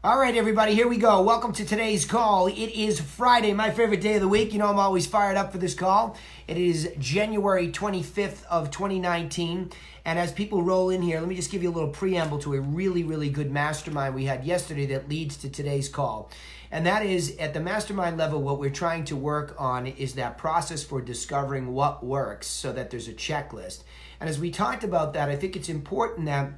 All right, everybody, here we go. Welcome to today's call. It is Friday, my favorite day of the week. You know I'm always fired up for this call. It is January 25th of 2019. And as people roll in here, let me just give you a little preamble to a really, really good mastermind we had yesterday that leads to today's call. And that is, at the mastermind level, what we're trying to work on is that process for discovering what works so that there's a checklist. And as we talked about that, I think it's important that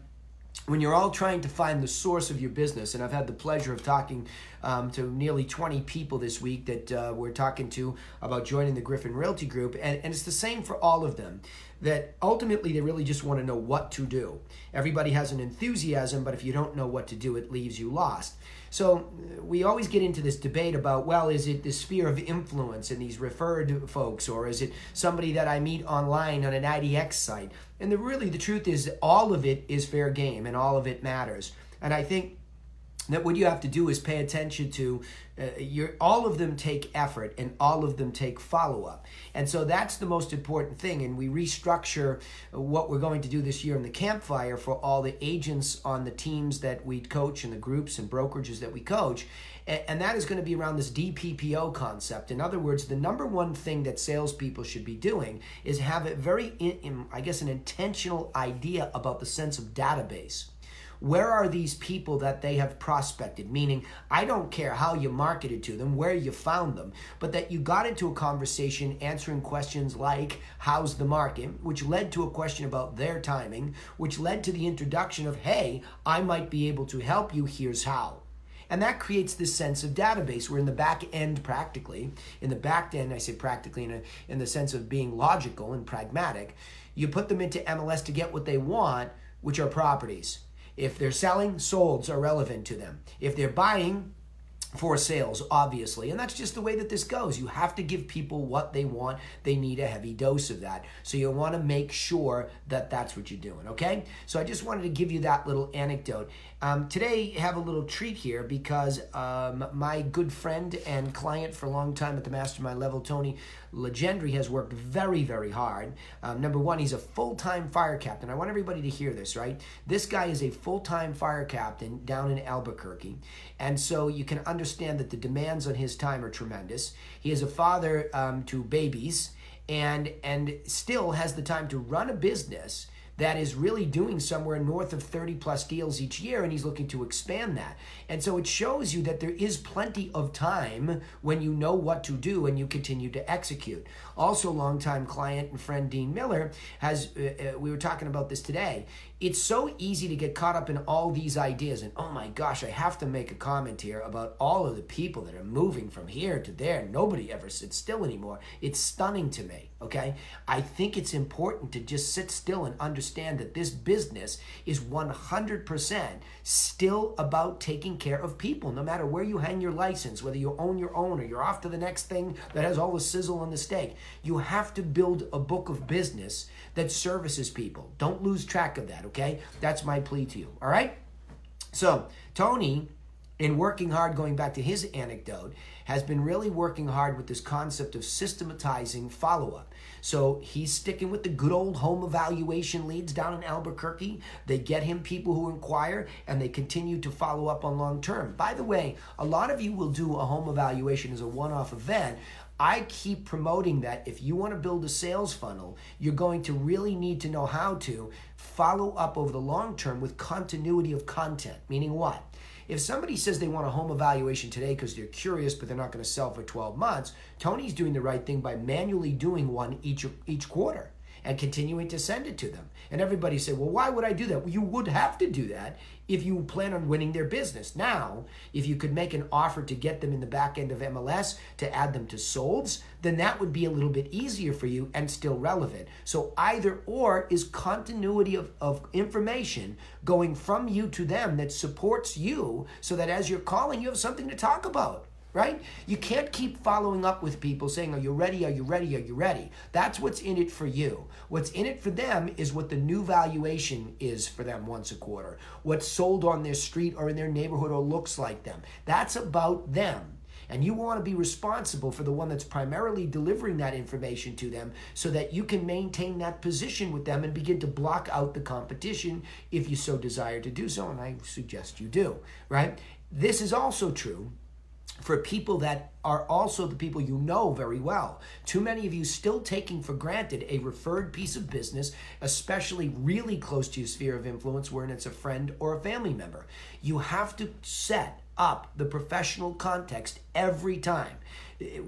when you're all trying to find the source of your business, and I've had the pleasure of talking to nearly 20 people this week that we're talking to about joining the Griffin Realty Group, and it's the same for all of them, that ultimately they really just want to know what to do. Everybody has an enthusiasm, but if you don't know what to do, it leaves you lost. So we always get into this debate about, well, is it the sphere of influence and these referred folks, or is it somebody that I meet online on an IDX site? And the truth is that all of it is fair game and all of it matters. And I think that what you have to do is pay attention to all of them take effort and all of them take follow-up. And so that's the most important thing. And we restructure what we're going to do this year in the campfire for all the agents on the teams that we coach and the groups and brokerages that we coach. And that is going to be around this DPPO concept. In other words, the number one thing that salespeople should be doing is have a very, an intentional idea about the sense of database. Where are these people that they have prospected? Meaning, I don't care how you marketed to them, where you found them, but that you got into a conversation answering questions like, how's the market? Which led to a question about their timing, which led to the introduction of, hey, I might be able to help you, here's how. And that creates this sense of database. We're in the back end practically. In the back end, I say practically in the sense of being logical and pragmatic. You put them into MLS to get what they want, which are properties. If they're selling, solds are relevant to them. If they're buying, for sales, obviously. And that's just the way that this goes. You have to give people what they want. They need a heavy dose of that. So you want to make sure that that's what you're doing, okay? So I just wanted to give you that little anecdote. Today, I have a little treat here because my good friend and client for a long time at the mastermind level, Tony Legendry, has worked very, very hard. Number one, he's a full-time fire captain. I want everybody to hear this, right? This guy is a full-time fire captain down in Albuquerque. And so you can understand that the demands on his time are tremendous. He is a father to babies and still has the time to run a business that is really doing somewhere north of 30 plus deals each year, and he's looking to expand that. And so it shows you that there is plenty of time when you know what to do and you continue to execute. Also, longtime client and friend Dean Miller has, we were talking about this today, it's so easy to get caught up in all these ideas and, oh my gosh, I have to make a comment here about all of the people that are moving from here to there. Nobody ever sits still anymore. It's stunning to me, okay? I think it's important to just sit still and understand that this business is 100% still about taking care of people, no matter where you hang your license, whether you own your own or you're off to the next thing that has all the sizzle and the steak. You have to build a book of business that services people. Don't lose track of that, okay? That's my plea to you, all right? So Tony, in working hard, going back to his anecdote, has been really working hard with this concept of systematizing follow-up. So he's sticking with the good old home evaluation leads down in Albuquerque. They get him people who inquire, and they continue to follow up on long term. By the way, a lot of you will do a home evaluation as a one-off event. I keep promoting that if you want to build a sales funnel, you're going to really need to know how to follow up over the long term with continuity of content. Meaning what? If somebody says they want a home evaluation today because they're curious but they're not going to sell for 12 months, Tony's doing the right thing by manually doing one each quarter and continuing to send it to them. And everybody say, well, why would I do that? Well, you would have to do that if you plan on winning their business. Now, if you could make an offer to get them in the back end of MLS to add them to solds, then that would be a little bit easier for you and still relevant. So either or is continuity of information going from you to them that supports you so that as you're calling, you have something to talk about. Right? You can't keep following up with people saying, are you ready? Are you ready? Are you ready? That's what's in it for you. What's in it for them is what the new valuation is for them once a quarter. What's sold on their street or in their neighborhood or looks like them. That's about them. And you want to be responsible for the one that's primarily delivering that information to them so that you can maintain that position with them and begin to block out the competition if you so desire to do so. And I suggest you do, right? This is also true for people that are also the people you know very well. Too many of you still taking for granted a referred piece of business, especially really close to your sphere of influence where it's a friend or a family member. You have to set up the professional context every time.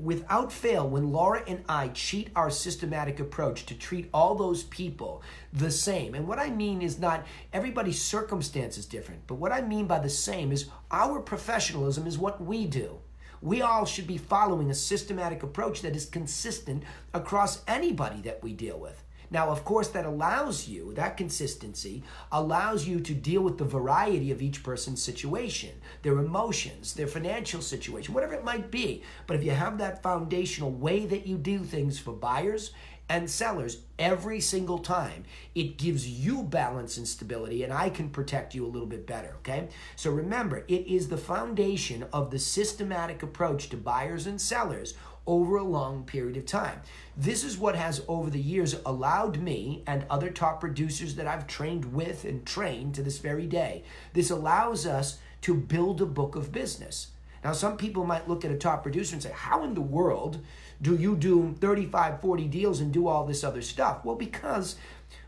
Without fail, when Laura and I cheat our systematic approach to treat all those people the same, and what I mean is not everybody's circumstance is different, but what I mean by the same is our professionalism is what we do. We all should be following a systematic approach that is consistent across anybody that we deal with. Now, of course, that consistency allows you to deal with the variety of each person's situation, their emotions, their financial situation, whatever it might be. But if you have that foundational way that you do things for buyers and sellers every single time, it gives you balance and stability, and I can protect you a little bit better, okay? So remember, it is the foundation of the systematic approach to buyers and sellers over a long period of time. This is what has over the years allowed me and other top producers that I've trained with and trained to this very day. This allows us to build a book of business. Now, some people might look at a top producer and say, how in the world do you do 35, 40 deals and do all this other stuff? Well, because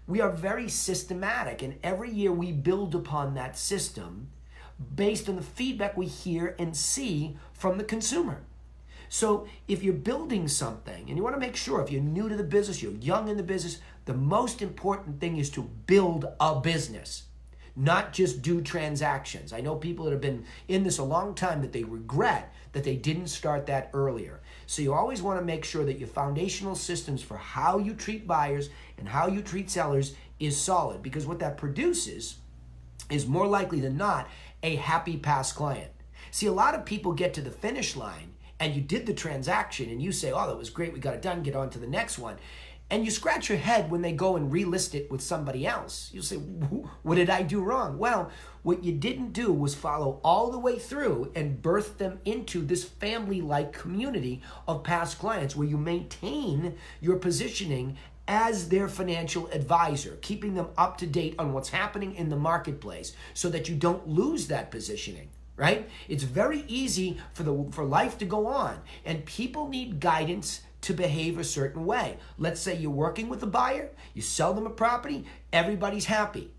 we are very systematic, and every year we build upon that system based on the feedback we hear and see from the consumer. So if you're building something, and you want to make sure, if you're new to the business, you're young in the business, the most important thing is to build a business, not just do transactions. I know people that have been in this a long time that they regret that they didn't start that earlier. So you always want to make sure that your foundational systems for how you treat buyers and how you treat sellers is solid, because what that produces is more likely than not a happy past client. See, a lot of people get to the finish line and you did the transaction and you say, oh, that was great, we got it done, get on to the next one. And you scratch your head when they go and relist it with somebody else. You'll say, what did I do wrong? Well, what you didn't do was follow all the way through and birth them into this family-like community of past clients where you maintain your positioning as their financial advisor, keeping them up to date on what's happening in the marketplace so that you don't lose that positioning. Right? It's very easy for life to go on, and people need guidance to behave a certain way. Let's say you're working with a buyer, you sell them a property, everybody's happy.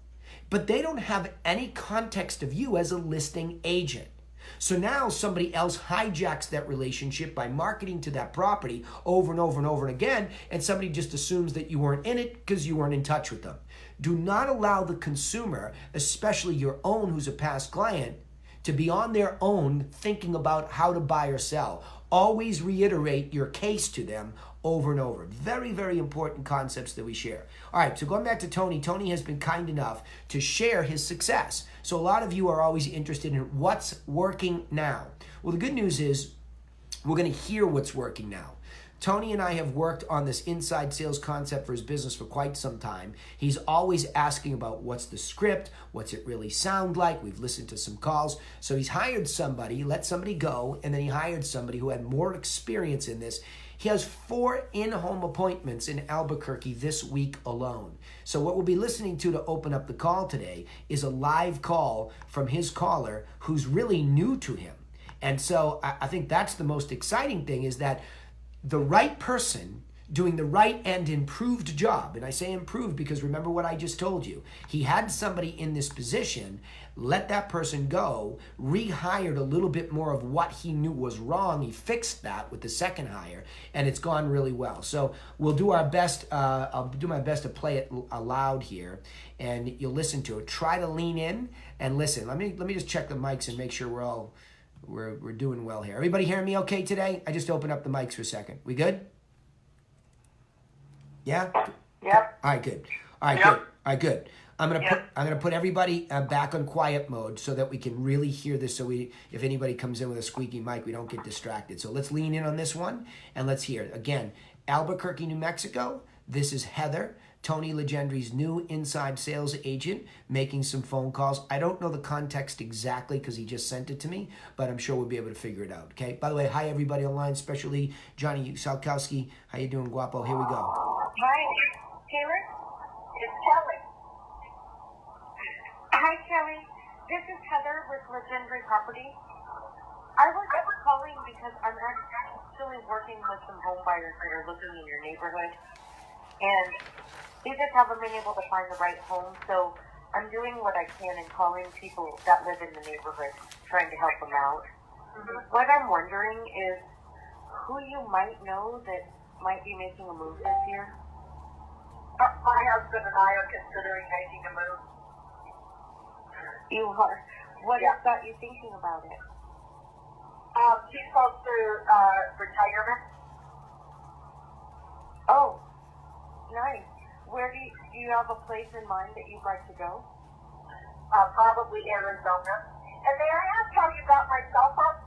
But they don't have any context of you as a listing agent. So now somebody else hijacks that relationship by marketing to that property over and over and over and again, and somebody just assumes that you weren't in it because you weren't in touch with them. Do not allow the consumer, especially your own who's a past client, to be on their own thinking about how to buy or sell. Always reiterate your case to them over and over. Very, very important concepts that we share. All right, so going back to Tony. Tony has been kind enough to share his success. So a lot of you are always interested in what's working now. Well, the good news is we're going to hear what's working now. Tony and I have worked on this inside sales concept for his business for quite some time. He's always asking about what's the script, what's it really sound like. We've listened to some calls. So he's hired somebody, let somebody go, and then he hired somebody who had more experience in this. He has 4 in-home appointments in Albuquerque this week alone. So what we'll be listening to open up the call today is a live call from his caller who's really new to him. And so I think that's the most exciting thing, is that the right person doing the right and improved job, and I say improved because remember what I just told you. He had somebody in this position, let that person go, rehired a little bit more of what he knew was wrong. He fixed that with the second hire, and it's gone really well. So we'll do our best. I'll do my best to play it aloud here, and you'll listen to it. Try to lean in and listen. Let me just check the mics and make sure we're doing well here. Everybody hearing me okay today? I just opened up the mics for a second. We good? Yeah? Yep. All right, good. All right, good. All right, good. I'm gonna put everybody back on quiet mode so that we can really hear this. So if anybody comes in with a squeaky mic, we don't get distracted. So let's lean in on this one and let's hear it again. Albuquerque, New Mexico. This is Heather. Tony Legendry's new inside sales agent, making some phone calls. I don't know the context exactly because he just sent it to me, but I'm sure we'll be able to figure it out, okay? By the way, hi everybody online, especially Johnny Salkowski. How you doing, Guapo? Here we go. Hi, Taylor? It's Kelly. Hi, Kelly. This is Heather with Legendary Property. I was calling because I'm actually working with some home buyers that are looking in your neighborhood, and they just haven't been able to find the right home, so I'm doing what I can and calling people that live in the neighborhood, trying to help them out. What I'm wondering is who you might know that might be making a move this year. My husband and I are considering making a move. You are. What has got you thinking about it? He's close to retirement. Oh, nice. Where do you have a place in mind that you'd like to go? Probably Arizona. And may I ask how you got my cell phone?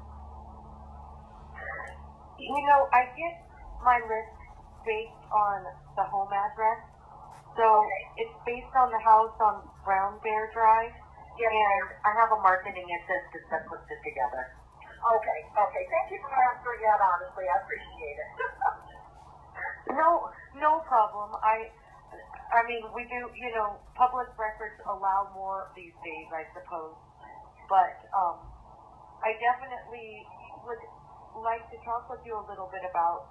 You know, I get my list based on the home address. So it's based on the house on Brown Bear Drive. Yes, and I have a marketing assistant that puts it together. Okay. Thank you for answering that honestly. I appreciate it. No problem. I mean, we do, public records allow more these days, I suppose. But I definitely would like to talk with you a little bit about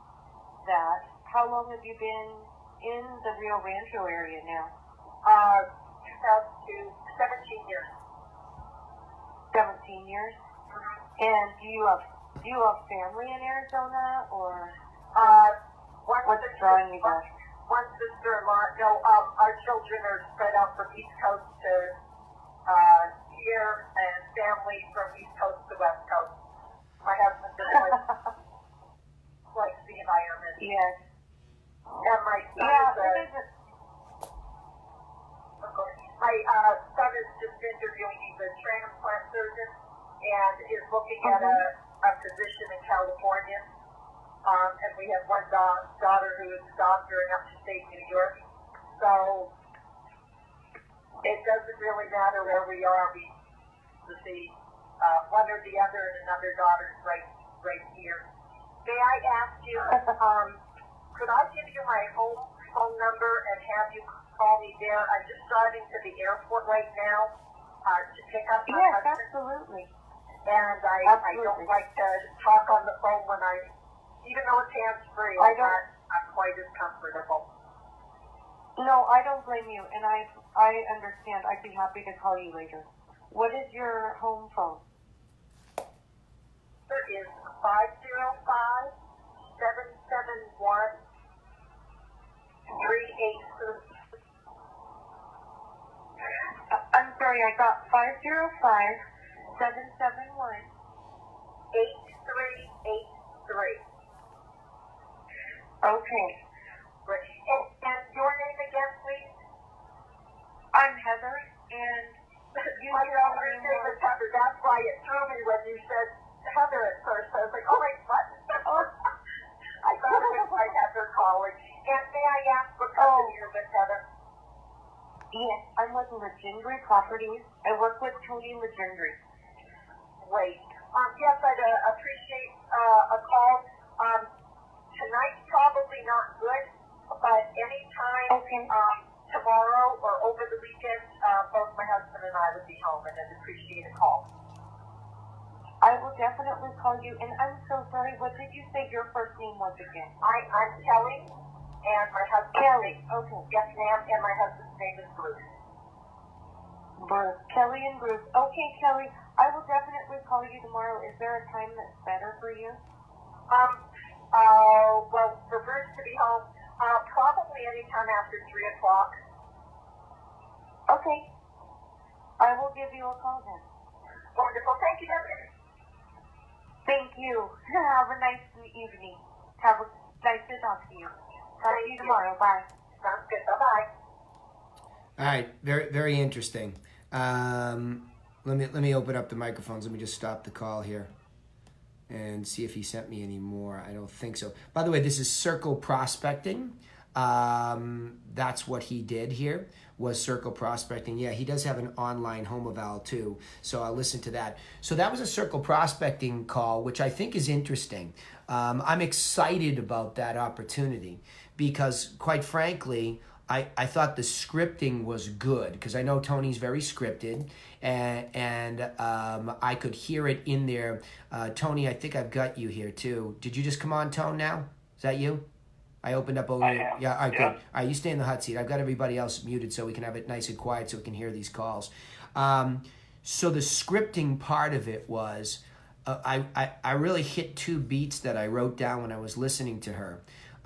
that. How long have you been in the Rio Rancho area now? 17 years. 17 years? And do you have family in Arizona, or what's drawing you back? One sister-in-law. No, our children are spread out from East Coast to here, and family from East Coast to West Coast. My husband just likes the environment. Yes. And my son son is just interviewing. He's a transplant surgeon and is looking at a position in California. And we have one daughter who is a doctor in upstate New York. So it doesn't really matter where we are. We see one or the other, and another daughter's right here. May I ask you, could I give you my home phone number and have you call me there? I'm just driving to the airport right now to pick up my husband. Yes, absolutely. And I don't like to talk on the phone when even though it's hands-free, I'm quite as comfortable. No, I don't blame you, and I understand. I'd be happy to call you later. What is your home phone? There is 505-771-3833. I'm sorry, I got 505-771-8383. Okay. Great. And your name again, please? I'm Heather, and my daughter's name is Heather. That's why it threw me when you said Heather at first. I was like, oh, wait, what? I thought it was my Heather calling. And may I ask what company you're with, Heather? Yes, I'm with Legendary Properties. I work with Tony Legendry. Great. Yes, I'd appreciate a call. Tonight's probably not good, but anytime tomorrow or over the weekend, both my husband and I would be home, and I'd appreciate a call. I will definitely call you, and I'm so sorry, what did you say your first name was again? I'm Kelly, and my husband's Kelly, okay. Yes, ma'am, and my husband's name is Bruce. Bruce. Kelly and Bruce. Okay, Kelly, I will definitely call you tomorrow. Is there a time that's better for you? Well, for Bruce to be home, probably anytime after 3 o'clock. Okay. I will give you a call then. Wonderful. Thank you, Heather. Thank you. Have a nice evening. Have a nice to talk to you. Talk to you tomorrow. Bye. Sounds good. Bye-bye. All right, very, very interesting. Let me open up the microphones. Let me just stop the call here and see if he sent me any more. I don't think so. By the way, this is Circle Prospecting. That's what he did here, was circle prospecting. Yeah, he does have an online home eval too, so I'll listen to that. So that was a circle prospecting call, which I think is interesting. I'm excited about that opportunity because, quite frankly, I thought the scripting was good because I know Tony's very scripted, and I could hear it in there. Tony, I think I've got you here too. Did you just come on, Tone, now? Is that you? I opened up over here. Yeah, all right, good. All right, you stay in the hot seat. I've got everybody else muted so we can have it nice and quiet so we can hear these calls. So the scripting part of it was, I really hit two beats that I wrote down when I was listening to her.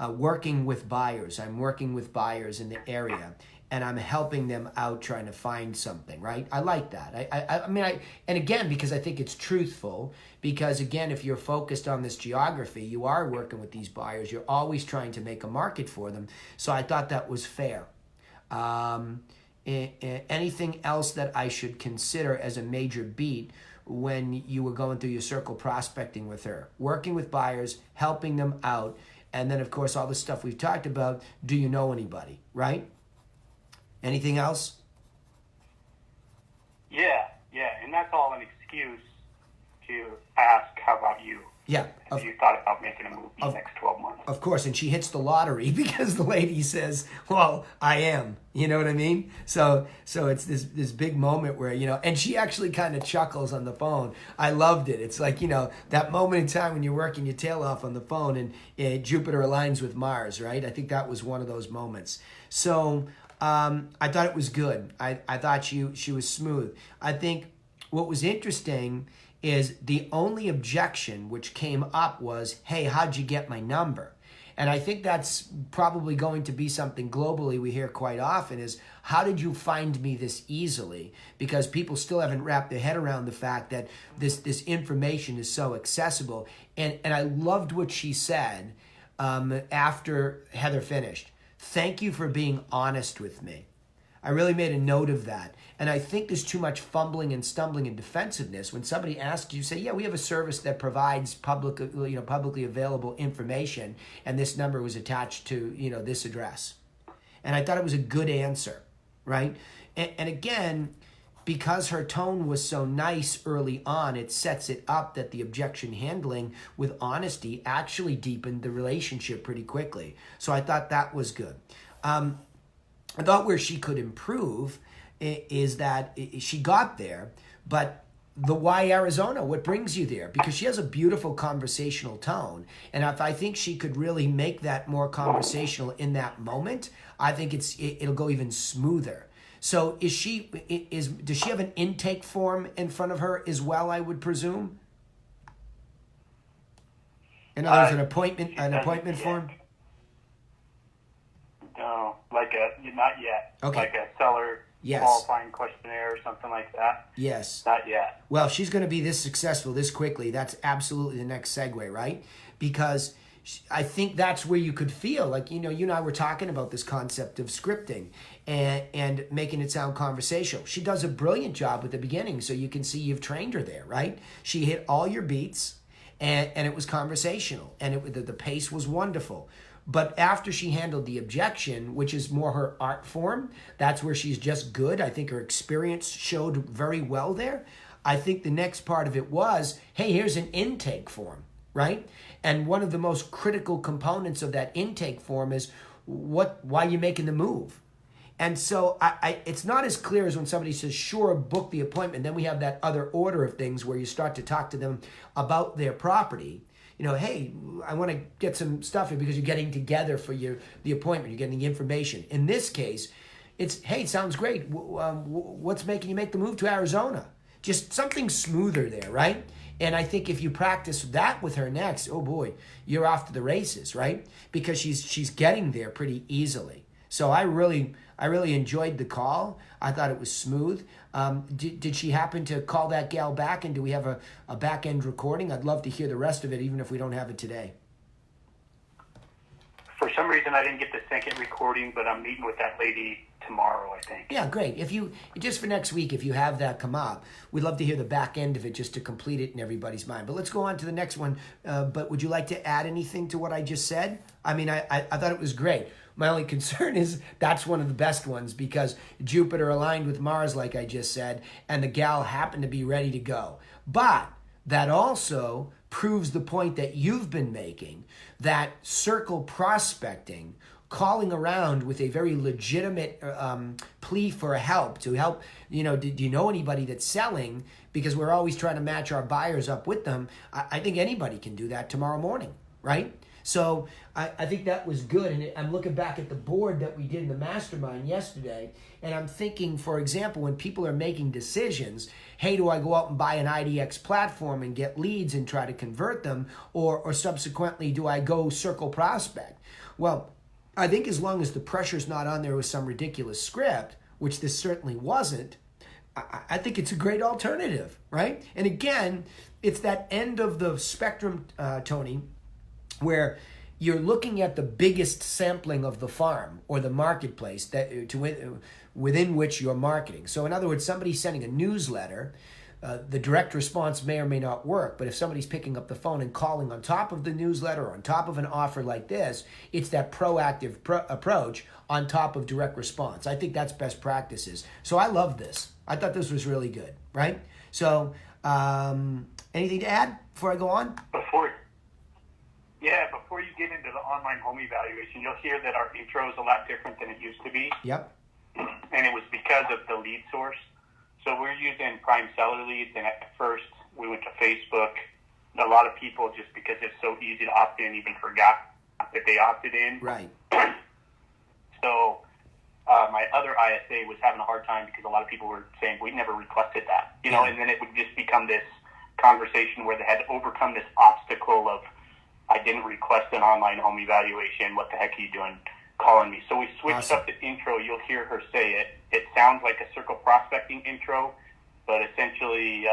Working with buyers. I'm working with buyers in the area, and I'm helping them out trying to find something, right? I like that. I mean, and again, because I think it's truthful, because again, if you're focused on this geography, you are working with these buyers, you're always trying to make a market for them. So I thought that was fair. Anything else that I should consider as a major beat when you were going through your circle prospecting with her? Working with buyers, helping them out, and then, of course, all the stuff we've talked about. Do you know anybody, right? Anything else? Yeah, and that's all an excuse to ask, how about you? Yeah. Have you thought about making a move in the next 12 months? Of course, and she hits the lottery because the lady says, well, I am. You know what I mean? So it's this big moment where, and she actually kind of chuckles on the phone. I loved it. It's like, that moment in time when you're working your tail off on the phone and Jupiter aligns with Mars, right? I think that was one of those moments. So I thought it was good. I thought she was smooth. I think what was interesting is the only objection which came up was, hey, how'd you get my number? And I think that's probably going to be something globally we hear quite often is, how did you find me this easily? Because people still haven't wrapped their head around the fact that this information is so accessible. And I loved what she said after Heather finished. Thank you for being honest with me. I really made a note of that. And I think there's too much fumbling and stumbling and defensiveness. When somebody asks you, say, yeah, we have a service that provides publicly available information, and this number was attached to, this address. And I thought it was a good answer, right? And again, because her tone was so nice early on, it sets it up that the objection handling with honesty actually deepened the relationship pretty quickly. So I thought that was good. I thought where she could improve is that she got there, but the why Arizona, what brings you there? Because she has a beautiful conversational tone. And if I think she could really make that more conversational in that moment, I think it'll go even smoother. So does she have an intake form in front of her as well, I would presume? In other words, an appointment form? No, not yet. Okay. Like a seller qualifying questionnaire or something like that. Yes. Not yet. Well, she's going to be this successful this quickly. That's absolutely the next segue, right? Because I think that's where you could feel like, you and I were talking about this concept of scripting and making it sound conversational. She does a brilliant job at the beginning, so you can see you've trained her there, right? She hit all your beats, and it was conversational, and the pace was wonderful. But after she handled the objection, which is more her art form, that's where she's just good. I think her experience showed very well there. I think the next part of it was, hey, here's an intake form, right? And one of the most critical components of that intake form is why are you making the move? And so it's not as clear as when somebody says, sure, book the appointment. Then we have that other order of things where you start to talk to them about their property. Hey, I want to get some stuff in because you're getting together for the appointment. You're getting the information. In this case, it's, hey, sounds great. What's making you make the move to Arizona? Just something smoother there, right? And I think if you practice that with her next, oh boy, you're off to the races, right? Because she's getting there pretty easily. So I really enjoyed the call. I thought it was smooth. Did she happen to call that gal back, and do we have a back-end recording? I'd love to hear the rest of it, even if we don't have it today. For some reason, I didn't get the second recording, but I'm meeting with that lady tomorrow, I think. Yeah, great. If you, just for next week, if you have that come up, we'd love to hear the back end of it just to complete it in everybody's mind. But let's go on to the next one. But would you like to add anything to what I just said? I mean, I thought it was great. My only concern is that's one of the best ones because Jupiter aligned with Mars, like I just said, and the gal happened to be ready to go. But that also proves the point that you've been making, that circle prospecting, calling around with a very legitimate plea for help, to help, do you know anybody that's selling? Because we're always trying to match our buyers up with them. I think anybody can do that tomorrow morning, right? So I think that was good. And I'm looking back at the board that we did in the mastermind yesterday, and I'm thinking, for example, when people are making decisions, hey, do I go out and buy an IDX platform and get leads and try to convert them, or subsequently, do I go circle prospect? Well, I think as long as the pressure's not on there with some ridiculous script, which this certainly wasn't, I think it's a great alternative, right? And again, it's that end of the spectrum, Tony, where you're looking at the biggest sampling of the farm or the marketplace within which you're marketing. So in other words, somebody's sending a newsletter. The direct response may or may not work, but if somebody's picking up the phone and calling on top of the newsletter or on top of an offer like this, it's that proactive approach on top of direct response. I think that's best practices. So I love this. I thought this was really good, right? So anything to add before I go on? Before you get into the online home evaluation, you'll hear that our intro is a lot different than it used to be. Yep. And it was because of the lead source. So we're using prime seller leads, and at first we went to Facebook. A lot of people, just because it's so easy to opt in, even forgot that they opted in. Right. So my other ISA was having a hard time because a lot of people were saying, we never requested that. And then it would just become this conversation where they had to overcome this obstacle of, I didn't request an online home evaluation. What the heck are you doing calling me? So we switched up the intro. You'll hear her say it. It sounds like a circle prospecting intro, but essentially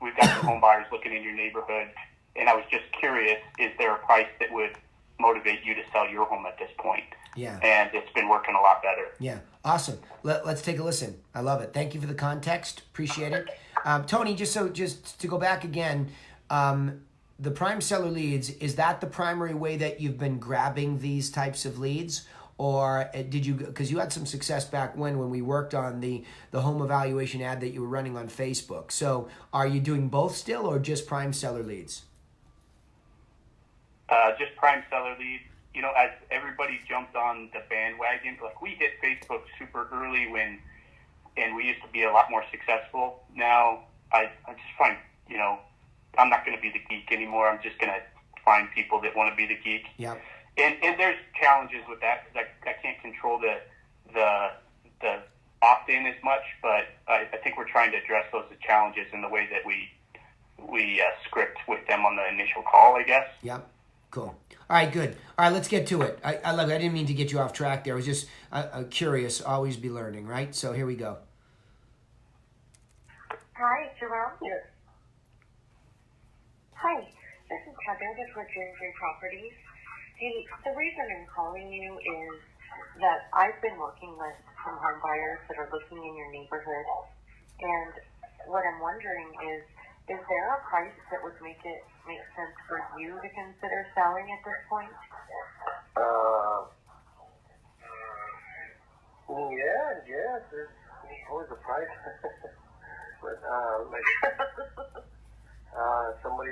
we've got some home buyers looking in your neighborhood. And I was just curious, is there a price that would motivate you to sell your home at this point? Yeah. And it's been working a lot better. Yeah. Awesome. Let's take a listen. I love it. Thank you for the context. Appreciate it. Tony, just to go back again, the prime seller leads, is that the primary way that you've been grabbing these types of leads? Or did you, because you had some success back when we worked on the home evaluation ad that you were running on Facebook. So are you doing both still or just prime seller leads? Just prime seller leads. As everybody jumped on the bandwagon, like we hit Facebook super early and we used to be a lot more successful. Now I just find, I'm not going to be the geek anymore. I'm just going to find people that want to be the geek. Yeah. And there's challenges with that because I can't control the opt-in as much, but I think we're trying to address those challenges in the way that we script with them on the initial call, I guess. Yeah. Cool. All right, good. All right, let's get to it. I didn't mean to get you off track there. I was just curious. Always be learning, right? So here we go. Hi, Jerome. Yes. Hi, this is Heather with Realty Properties. The reason I'm calling you is that I've been working with some home buyers that are looking in your neighborhood, and what I'm wondering is there a price that would make sense for you to consider selling at this point? Yeah, there's always a price. But somebody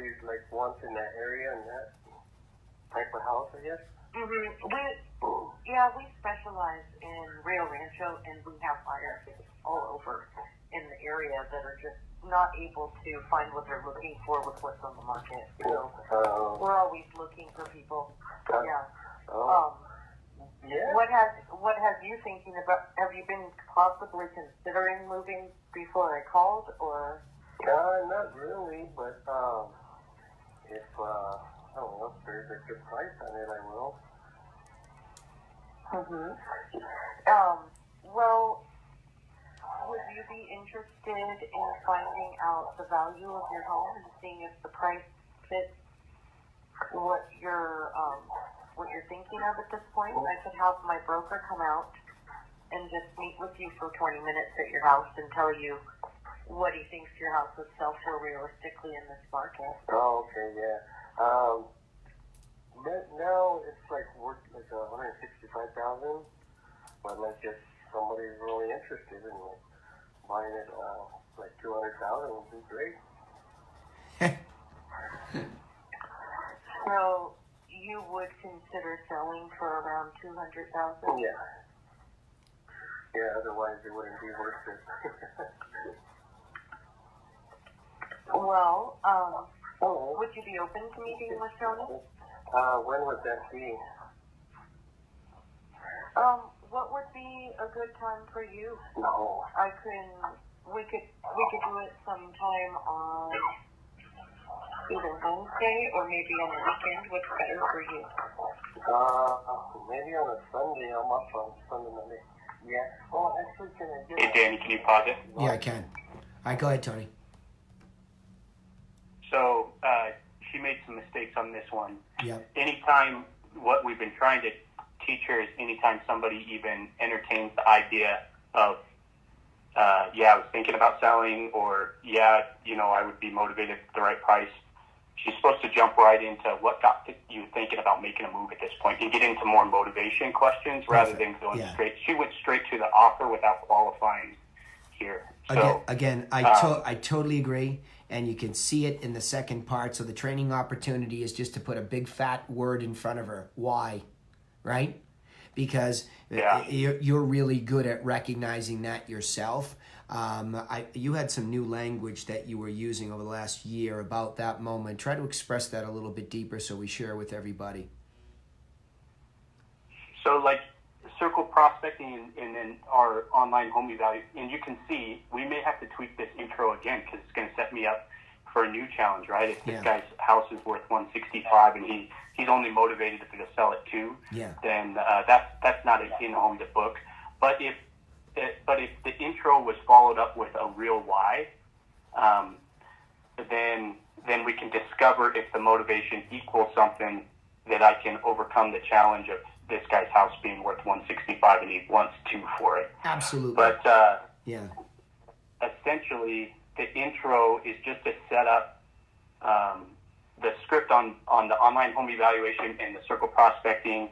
wants in that area and that type of house, I guess. We specialize in Rio Rancho, and we have buyers all over in the area that are just not able to find what they're looking for with what's on the market. So we're always looking for people. Yeah. Yeah. What has you thinking about? Have you been possibly considering moving before I called, or? Not really, but if I don't know, if there's a good price on it, I will. Well, would you be interested in finding out the value of your home and seeing if the price fits what you're thinking of at this point? I could have my broker come out and just meet with you for 20 minutes at your house and tell you what he thinks your house would sell for realistically in this market. Oh, okay, yeah. Now it's like worth like 165,000. But like if somebody's really interested in like buying it, like 200,000 would be great. So you would consider selling for around 200,000? Yeah. Yeah. Otherwise, it wouldn't be worth it. Well, Oh. would you be open to meeting with Tony? When would that be? What would be a good time for you? No. We could do it sometime on either Wednesday or maybe on the weekend. What's better for you? Maybe on a Sunday. I'm off on Sunday, Monday. Yeah. Oh, actually, can I get? Hey, Danny, can you pause it? Yeah, I can. All right, go ahead, Tony. So she made some mistakes on this one. Yep. Anytime, what we've been trying to teach her is anytime somebody even entertains the idea of, yeah, I was thinking about selling, or yeah, I would be motivated at the right price. She's supposed to jump right into what got you thinking about making a move at this point and get into more motivation questions rather than going straight. She went straight to the offer without qualifying here. So, Again, I totally agree, and you can see it in the second part. So the training opportunity is just to put a big fat word in front of her. Why? Right? Because you're really good at recognizing that yourself. You had some new language that you were using over the last year about that moment. Try to express that a little bit deeper so we share with everybody. So like circle prospecting and then our online home evaluation, and you can see we may have to tweak this intro again because it's going to set me up for a new challenge, right? If this guy's house is worth 165 and he's only motivated to sell it too, then that's not an in-home to book. But if the intro was followed up with a real why, then we can discover if the motivation equals something that I can overcome the challenge of this guy's house being worth 165 and he wants 2 for it. Absolutely. But essentially, the intro is just to set up the script on the online home evaluation, and the circle prospecting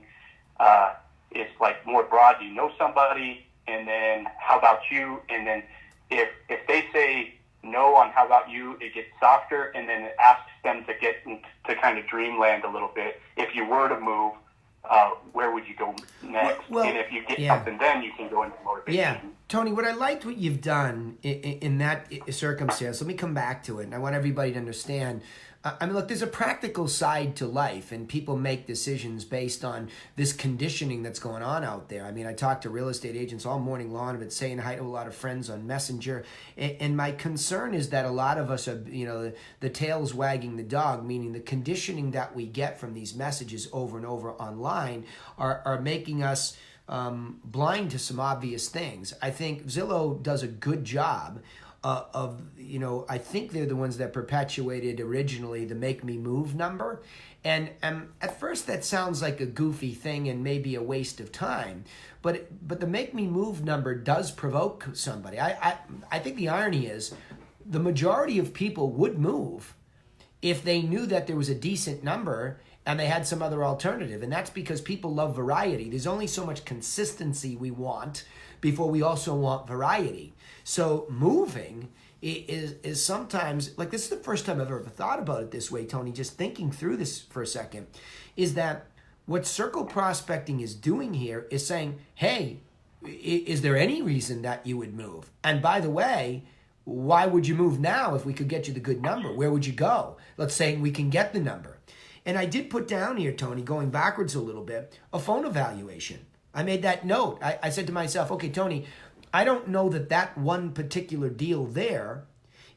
is like more broad. You know somebody, and then how about you? And then if they say no on how about you, it gets softer, and then it asks them to get into kind of dreamland a little bit. If you were to move, where would you go next? Well, and if you get something, then you can go into motivation. Yeah. Tony, what I liked what you've done in that circumstance, let me come back to it, and I want everybody to understand. I mean, look, there's a practical side to life, and people make decisions based on this conditioning that's going on out there. I mean, I talk to real estate agents all morning long. I've been saying hi to a lot of friends on Messenger, and my concern is that a lot of us are, the tail's wagging the dog, meaning the conditioning that we get from these messages over and over online are making us blind to some obvious things. I think Zillow does a good job I think they're the ones that perpetuated originally the Make Me Move number. And at first that sounds like a goofy thing and maybe a waste of time. But the Make Me Move number does provoke somebody. I think the irony is the majority of people would move if they knew that there was a decent number and they had some other alternative. And that's because people love variety. There's only so much consistency we want before we also want variety. So moving is sometimes, like, this is the first time I've ever thought about it this way, Tony, just thinking through this for a second, is that what circle prospecting is doing here is saying, hey, is there any reason that you would move? And by the way, why would you move now if we could get you the good number? Where would you go? Let's say we can get the number. And I did put down here, Tony, going backwards a little bit, a phone evaluation. I made that note. I said to myself, okay, Tony, I don't know that one particular deal there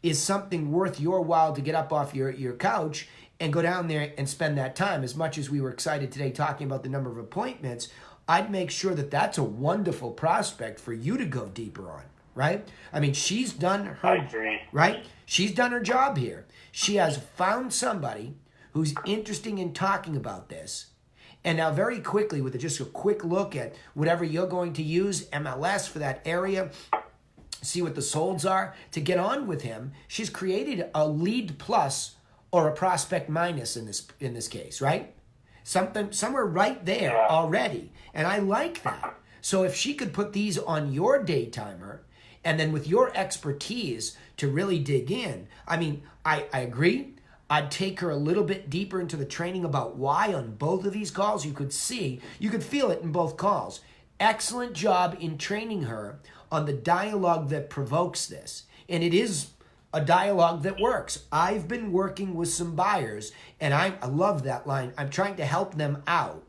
is something worth your while to get up off your couch and go down there and spend that time. As much as we were excited today talking about the number of appointments, I'd make sure that that's a wonderful prospect for you to go deeper on, right? I mean, she's done her, right? She's done her job here. She has found somebody who's interested in talking about this. And now very quickly, with just a quick look at whatever you're going to use, MLS for that area, see what the solds are, to get on with him, she's created a lead plus or a prospect minus in this case, right? somewhere right there already. And I like that. So if she could put these on your day timer, and then with your expertise to really dig in, I mean, I agree. I'd take her a little bit deeper into the training about why on both of these calls. You could feel it in both calls. Excellent job in training her on the dialogue that provokes this. And it is a dialogue that works. I've been working with some buyers, and I love that line. I'm trying to help them out.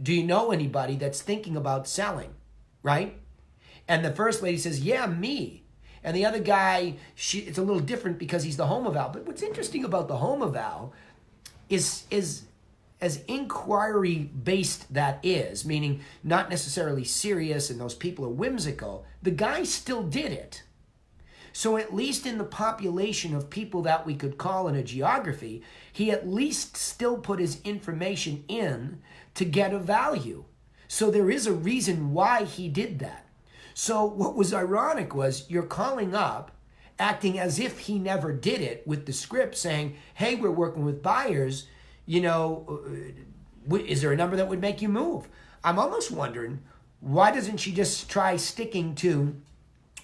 Do you know anybody that's thinking about selling? Right? And the first lady says, yeah, me. And the other guy, it's a little different because he's the home eval. But what's interesting about the home eval is as inquiry-based that is, meaning not necessarily serious and those people are whimsical, the guy still did it. So at least in the population of people that we could call in a geography, he at least still put his information in to get a value. So there is a reason why he did that. So what was ironic was you're calling up, acting as if he never did it with the script saying, hey, we're working with buyers, you know, is there a number that would make you move? I'm almost wondering, why doesn't she just try sticking to,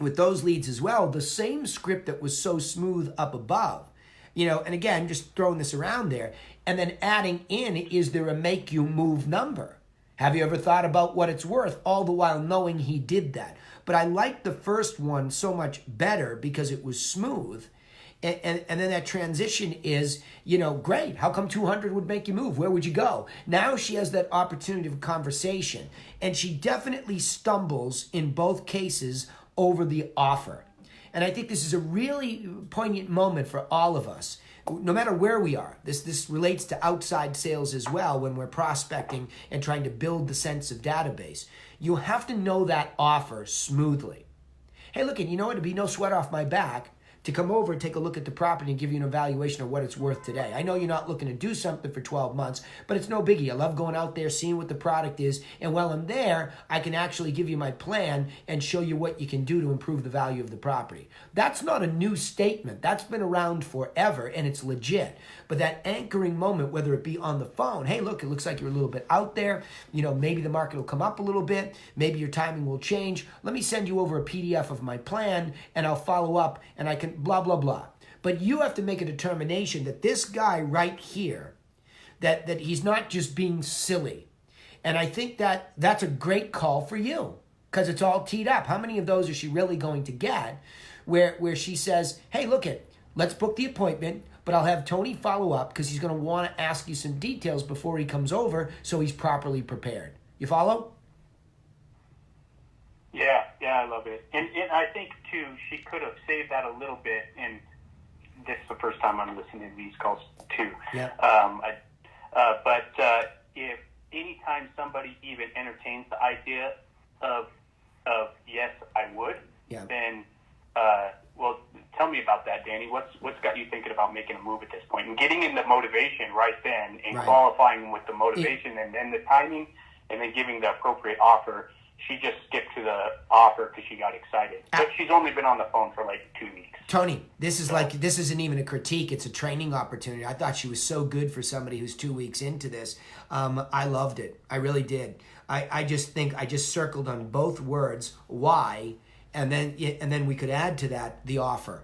with those leads as well, the same script that was so smooth up above? You know, and again, just throwing this around there, and then adding in, is there a make you move number? Have you ever thought about what it's worth, all the while knowing he did that? But I liked the first one so much better because it was smooth. And then that transition is, you know, great. How come 200 would make you move? Where would you go? Now she has that opportunity of conversation. And she definitely stumbles in both cases over the offer. And I think this is a really poignant moment for all of us, no matter where we are. This relates to outside sales as well when we're prospecting and trying to build the sense of database. You have to know that offer smoothly. Hey, look, and you know what? It'd be no sweat off my back to come over and take a look at the property and give you an evaluation of what it's worth today. I know you're not looking to do something for 12 months, but it's no biggie. I love going out there, seeing what the product is, and while I'm there, I can actually give you my plan and show you what you can do to improve the value of the property. That's not a new statement. That's been around forever, and it's legit. But that anchoring moment, whether it be on the phone, hey, look, it looks like you're a little bit out there. You know, maybe the market will come up a little bit. Maybe your timing will change. Let me send you over a PDF of my plan, and I'll follow up, and I can blah, blah, blah. But you have to make a determination that this guy right here, that he's not just being silly. And I think that that's a great call for you because it's all teed up. How many of those is she really going to get where she says, hey, look it, let's book the appointment, but I'll have Tony follow up because he's going to want to ask you some details before he comes over so he's properly prepared. You follow? Yeah, I love it. And I think, too, she could have saved that a little bit. And this is the first time I'm listening to these calls, too. Yeah. But if anytime somebody even entertains the idea of yes, I would, then, well, tell me about that, Danny. What's got you thinking about making a move at this point? And getting in the motivation right then and qualifying with the motivation and then the timing and then giving the appropriate offer. She just skipped to the offer because she got excited. But she's only been on the phone for like 2 weeks. Tony, this isn't even a critique. It's a training opportunity. I thought she was so good for somebody who's 2 weeks into this. I loved it. I really did. I just think I just circled on both words, why, and then we could add to that the offer.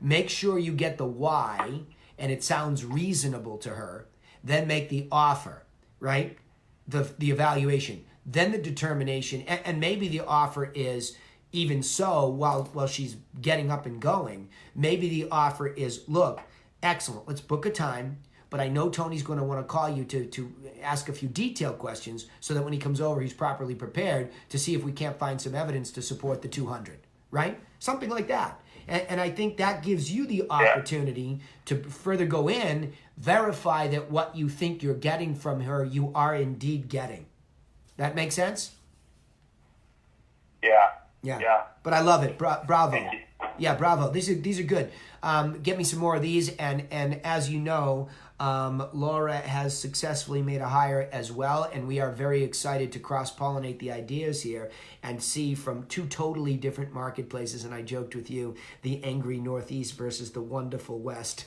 Make sure you get the why, and it sounds reasonable to her. Then make the offer, right? The evaluation. Then the determination, and maybe the offer is even so while she's getting up and going, maybe the offer is, look, excellent, let's book a time, but I know Tony's going to want to call you to ask a few detailed questions so that when he comes over, he's properly prepared to see if we can't find some evidence to support the 200, right? Something like that. And I think that gives you the opportunity to further go in, verify that what you think you're getting from her, you are indeed getting. That make sense? Yeah. But I love it. Bravo. Thank you. Yeah, bravo. These are good. Get me some more of these. And as you know, Laura has successfully made a hire as well, and we are very excited to cross-pollinate the ideas here and see from two totally different marketplaces. And I joked with you, the angry Northeast versus the wonderful West,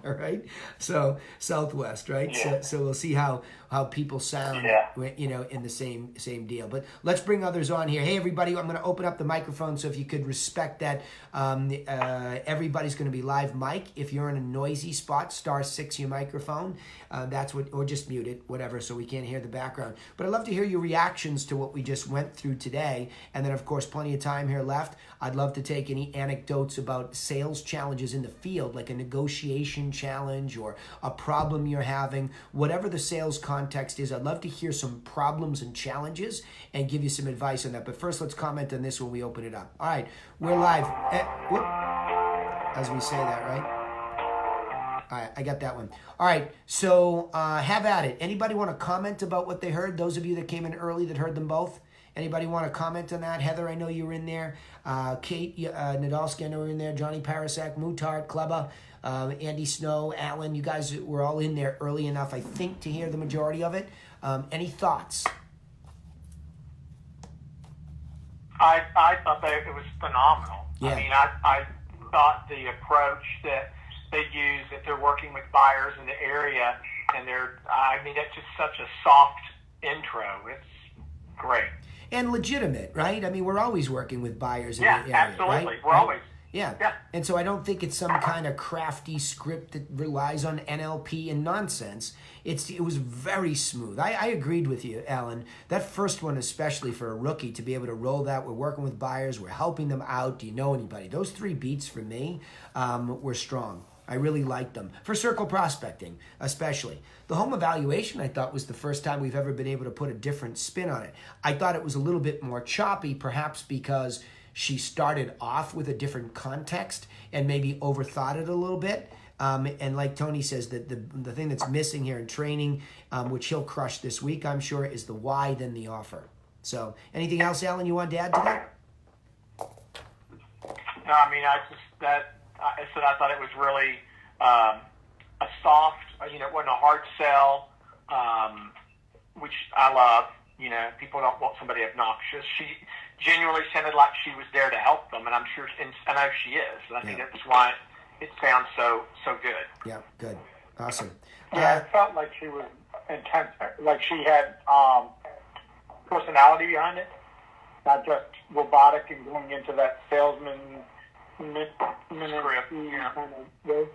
all right? So Southwest, right? Yeah. So we'll see how people sound, in the same deal. But let's bring others on here. Hey, everybody, I'm going to open up the microphone, so if you could respect that, everybody's going to be live mic. If you're in a noisy spot, *6 your microphone. That's what, or just mute it, whatever, so we can't hear the background. But I'd love to hear your reactions to what we just went through today. And then, of course, plenty of time here left. I'd love to take any anecdotes about sales challenges in the field, like a negotiation challenge or a problem you're having, whatever the sales context is. I'd love to hear some problems and challenges and give you some advice on that. But first, let's comment on this when we open it up. All right, we're live. As we say that, right? All right, I got that one. All right, so have at it. Anybody want to comment about what they heard? Those of you that came in early that heard them both? Anybody want to comment on that? Heather, I know you were in there. Kate Nadolski, I know you were in there. Johnny Parasak, Mutard, Kleba, Andy Snow, Alan. You guys were all in there early enough, I think, to hear the majority of it. Any thoughts? I thought that it was phenomenal. Yeah. I mean, I thought the approach that they use, that they're working with buyers in the area, and it's just such a soft intro. It's great. And legitimate, right? I mean, we're always working with buyers in the area, absolutely. right? We're always. Yeah. And so I don't think it's some kind of crafty script that relies on NLP and nonsense. It was very smooth. I agreed with you, Alan. That first one, especially for a rookie, to be able to roll that. We're working with buyers. We're helping them out. Do you know anybody? Those 3 beats for me were strong. I really liked them. For circle prospecting, especially. The home evaluation, I thought, was the first time we've ever been able to put a different spin on it. I thought it was a little bit more choppy, perhaps because she started off with a different context and maybe overthought it a little bit. And like Tony says, the thing that's missing here in training, which he'll crush this week, I'm sure, is the why, then the offer. So anything else, Alan, you wanted to add to that? No, I mean, I thought it was really a soft, it wasn't a hard sell, which I love. People don't want somebody obnoxious. She genuinely sounded like she was there to help them, and I'm sure, and I know she is. And I think that's why it sounds so good. Yeah, good. Awesome. Yeah, it felt like she was intense, like she had personality behind it, not just robotic and going into that salesman Script, kind of way.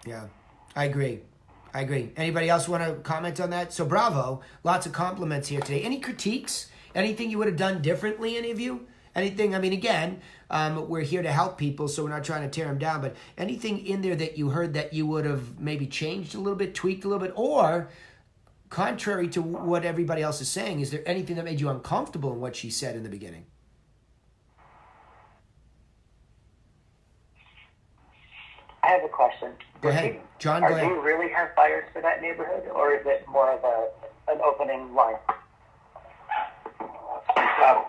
Yeah, I agree. Anybody else want to comment on that? So bravo, lots of compliments here today. Any critiques? Anything you would have done differently, any of you? Anything, I mean, again, we're here to help people, so we're not trying to tear them down, but anything in there that you heard that you would have maybe changed a little bit, tweaked a little bit, or contrary to what everybody else is saying, is there anything that made you uncomfortable in what she said in the beginning? I have a question. Go ahead. John, go Do ahead. you really have buyers for that neighborhood, or is it more of an opening line?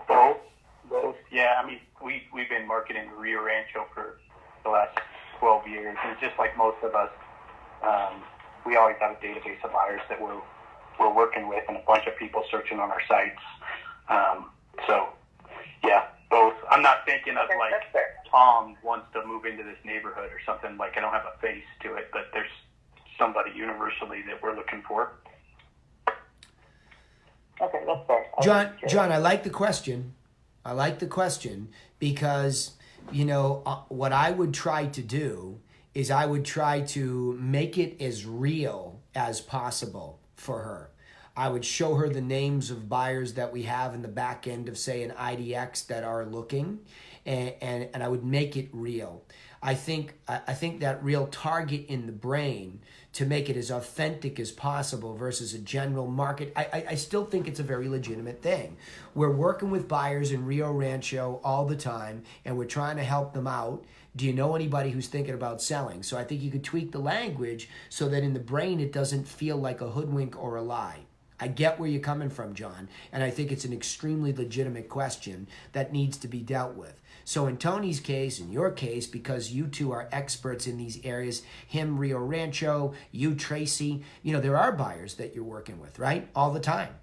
Both. Yeah, I mean, we've been marketing Rio Rancho for the last 12 years, and just like most of us, we always have a database of buyers that we're working with, and a bunch of people searching on our sites. So, yeah, both. I'm not thinking of like Tom wants to move into this neighborhood or something. Like, I don't have a face to it, but there's somebody universally that we're looking for. Okay, that's fair. John, I like the question. Because, what I would try to do is I would try to make it as real as possible for her. I would show her the names of buyers that we have in the back end of, say, an IDX that are looking, and I would make it real. I think that real target in the brain to make it as authentic as possible versus a general market. I still think it's a very legitimate thing. We're working with buyers in Rio Rancho all the time, and we're trying to help them out. Do you know anybody who's thinking about selling? So I think you could tweak the language so that in the brain it doesn't feel like a hoodwink or a lie. I get where you're coming from, John, and I think it's an extremely legitimate question that needs to be dealt with. So in Tony's case, in your case, because you two are experts in these areas, him, Rio Rancho, you, Tracy, there are buyers that you're working with, right? All the time.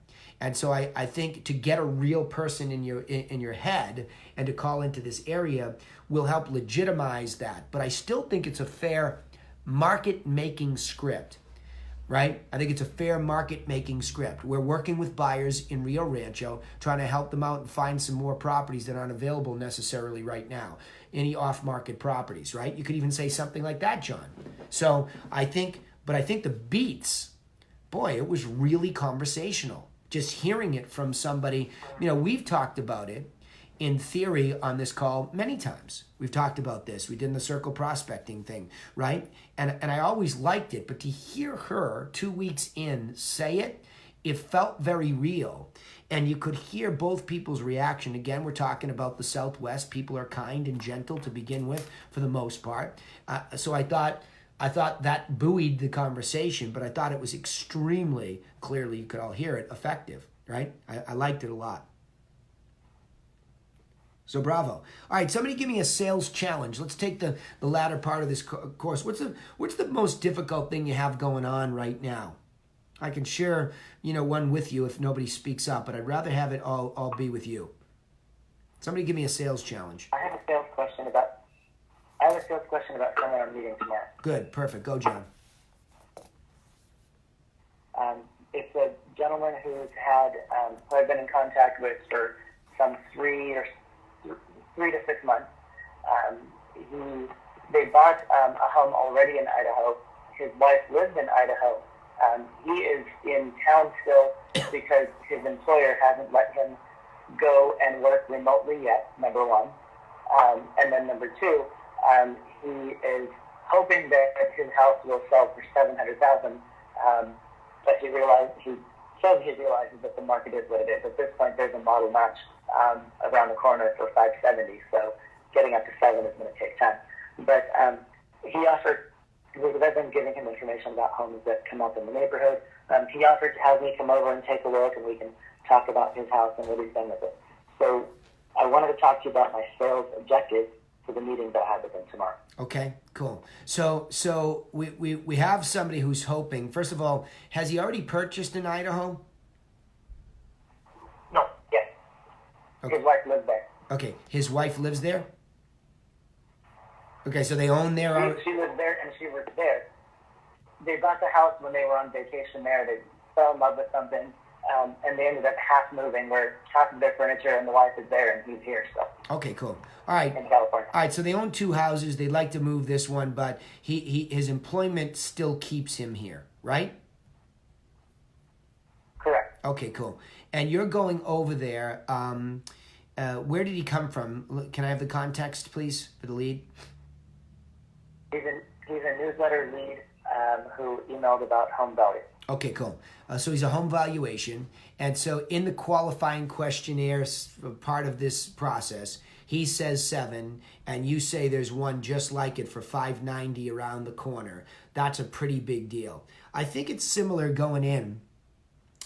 And so I think to get a real person in your head and to call into this area will help legitimize that. But I still think it's a fair market-making script, right? I think it's a fair market-making script. We're working with buyers in Rio Rancho, trying to help them out and find some more properties that aren't available necessarily right now. Any off-market properties, right? You could even say something like that, John. So I think the beats, boy, it was really conversational. Just hearing it from somebody, we've talked about it in theory on this call many times. We've talked about this. We did the circle prospecting thing, right? And I always liked it, but to hear her 2 weeks in say it, it felt very real. And you could hear both people's reaction. Again, we're talking about the Southwest. People are kind and gentle to begin with for the most part. So I thought that buoyed the conversation, but I thought it was extremely, clearly you could all hear it, effective, right? I liked it a lot. So bravo. All right, somebody give me a sales challenge. Let's take the latter part of this course. What's the most difficult thing you have going on right now? I can share, one with you if nobody speaks up, but I'd rather have it all be with you. Somebody give me a sales challenge. I have a sales question about someone I'm meeting tomorrow. Good, perfect. Go, John. It's a gentleman who I've been in contact with for some 3 to 6 months. They bought a home already in Idaho. His wife lives in Idaho. He is in town still because his employer hasn't let him go and work remotely yet, number one. And then number two, he is hoping that his house will sell for $700,000, but he realizes that the market is what it is. At this point, there's a model match around the corner for $570, so getting up to $7 is going to take time. But he offered, because I've been giving him information about homes that come up in the neighborhood, he offered to have me come over and take a look, and we can talk about his house and what he's done with it. So I wanted to talk to you about my sales objective for the meeting that I have with him tomorrow. Okay, cool. So we have somebody who's hoping. First of all, has he already purchased in Idaho? No. Yes. Okay. His wife lives there. Okay, his wife lives there? Okay, so they own their own. She lives there and she works there. They bought the house when they were on vacation there. They fell in love with something, and they ended up half moving, where half of their furniture and the wife is there and he's here. So. Okay, cool. All right. In California. All right, so they own 2 houses. They'd like to move this one, but his employment still keeps him here, right? Correct. Okay, cool. And you're going over there. Where did he come from? Can I have the context, please, for the lead? He's a newsletter lead who emailed about home value. Okay, cool. So he's a home valuation. And so in the qualifying questionnaire part of this process, he says 7, and you say there's one just like it for $590 around the corner. That's a pretty big deal. I think it's similar going in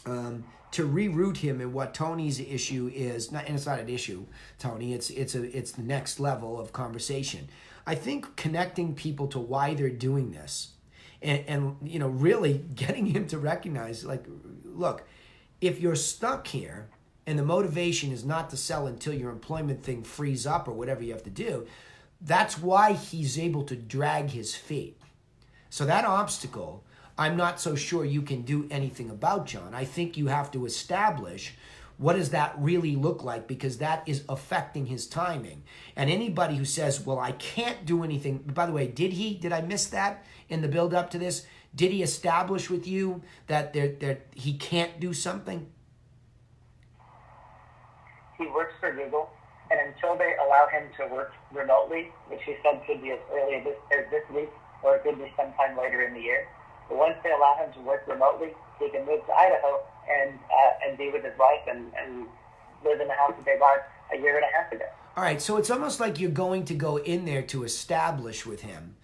to reroute him in what Tony's issue is. And it's not an issue, Tony. It's the next level of conversation. I think connecting people to why they're doing this and really getting him to recognize, like, look, if you're stuck here and the motivation is not to sell until your employment thing frees up or whatever you have to do, that's why he's able to drag his feet. So that obstacle, I'm not so sure you can do anything about, John. I think you have to establish what does that really look like, because that is affecting his timing. And anybody who says, well, I can't do anything, by the way, did I miss that in the build up to this? Did he establish with you that he can't do something? He works for Google, and until they allow him to work remotely, which he said could be as early as this week, or it could be sometime later in the year, but once they allow him to work remotely, he can move to Idaho and be with his wife and live in the house that they bought a year and a half ago. All right, so it's almost like you're going to go in there to establish with him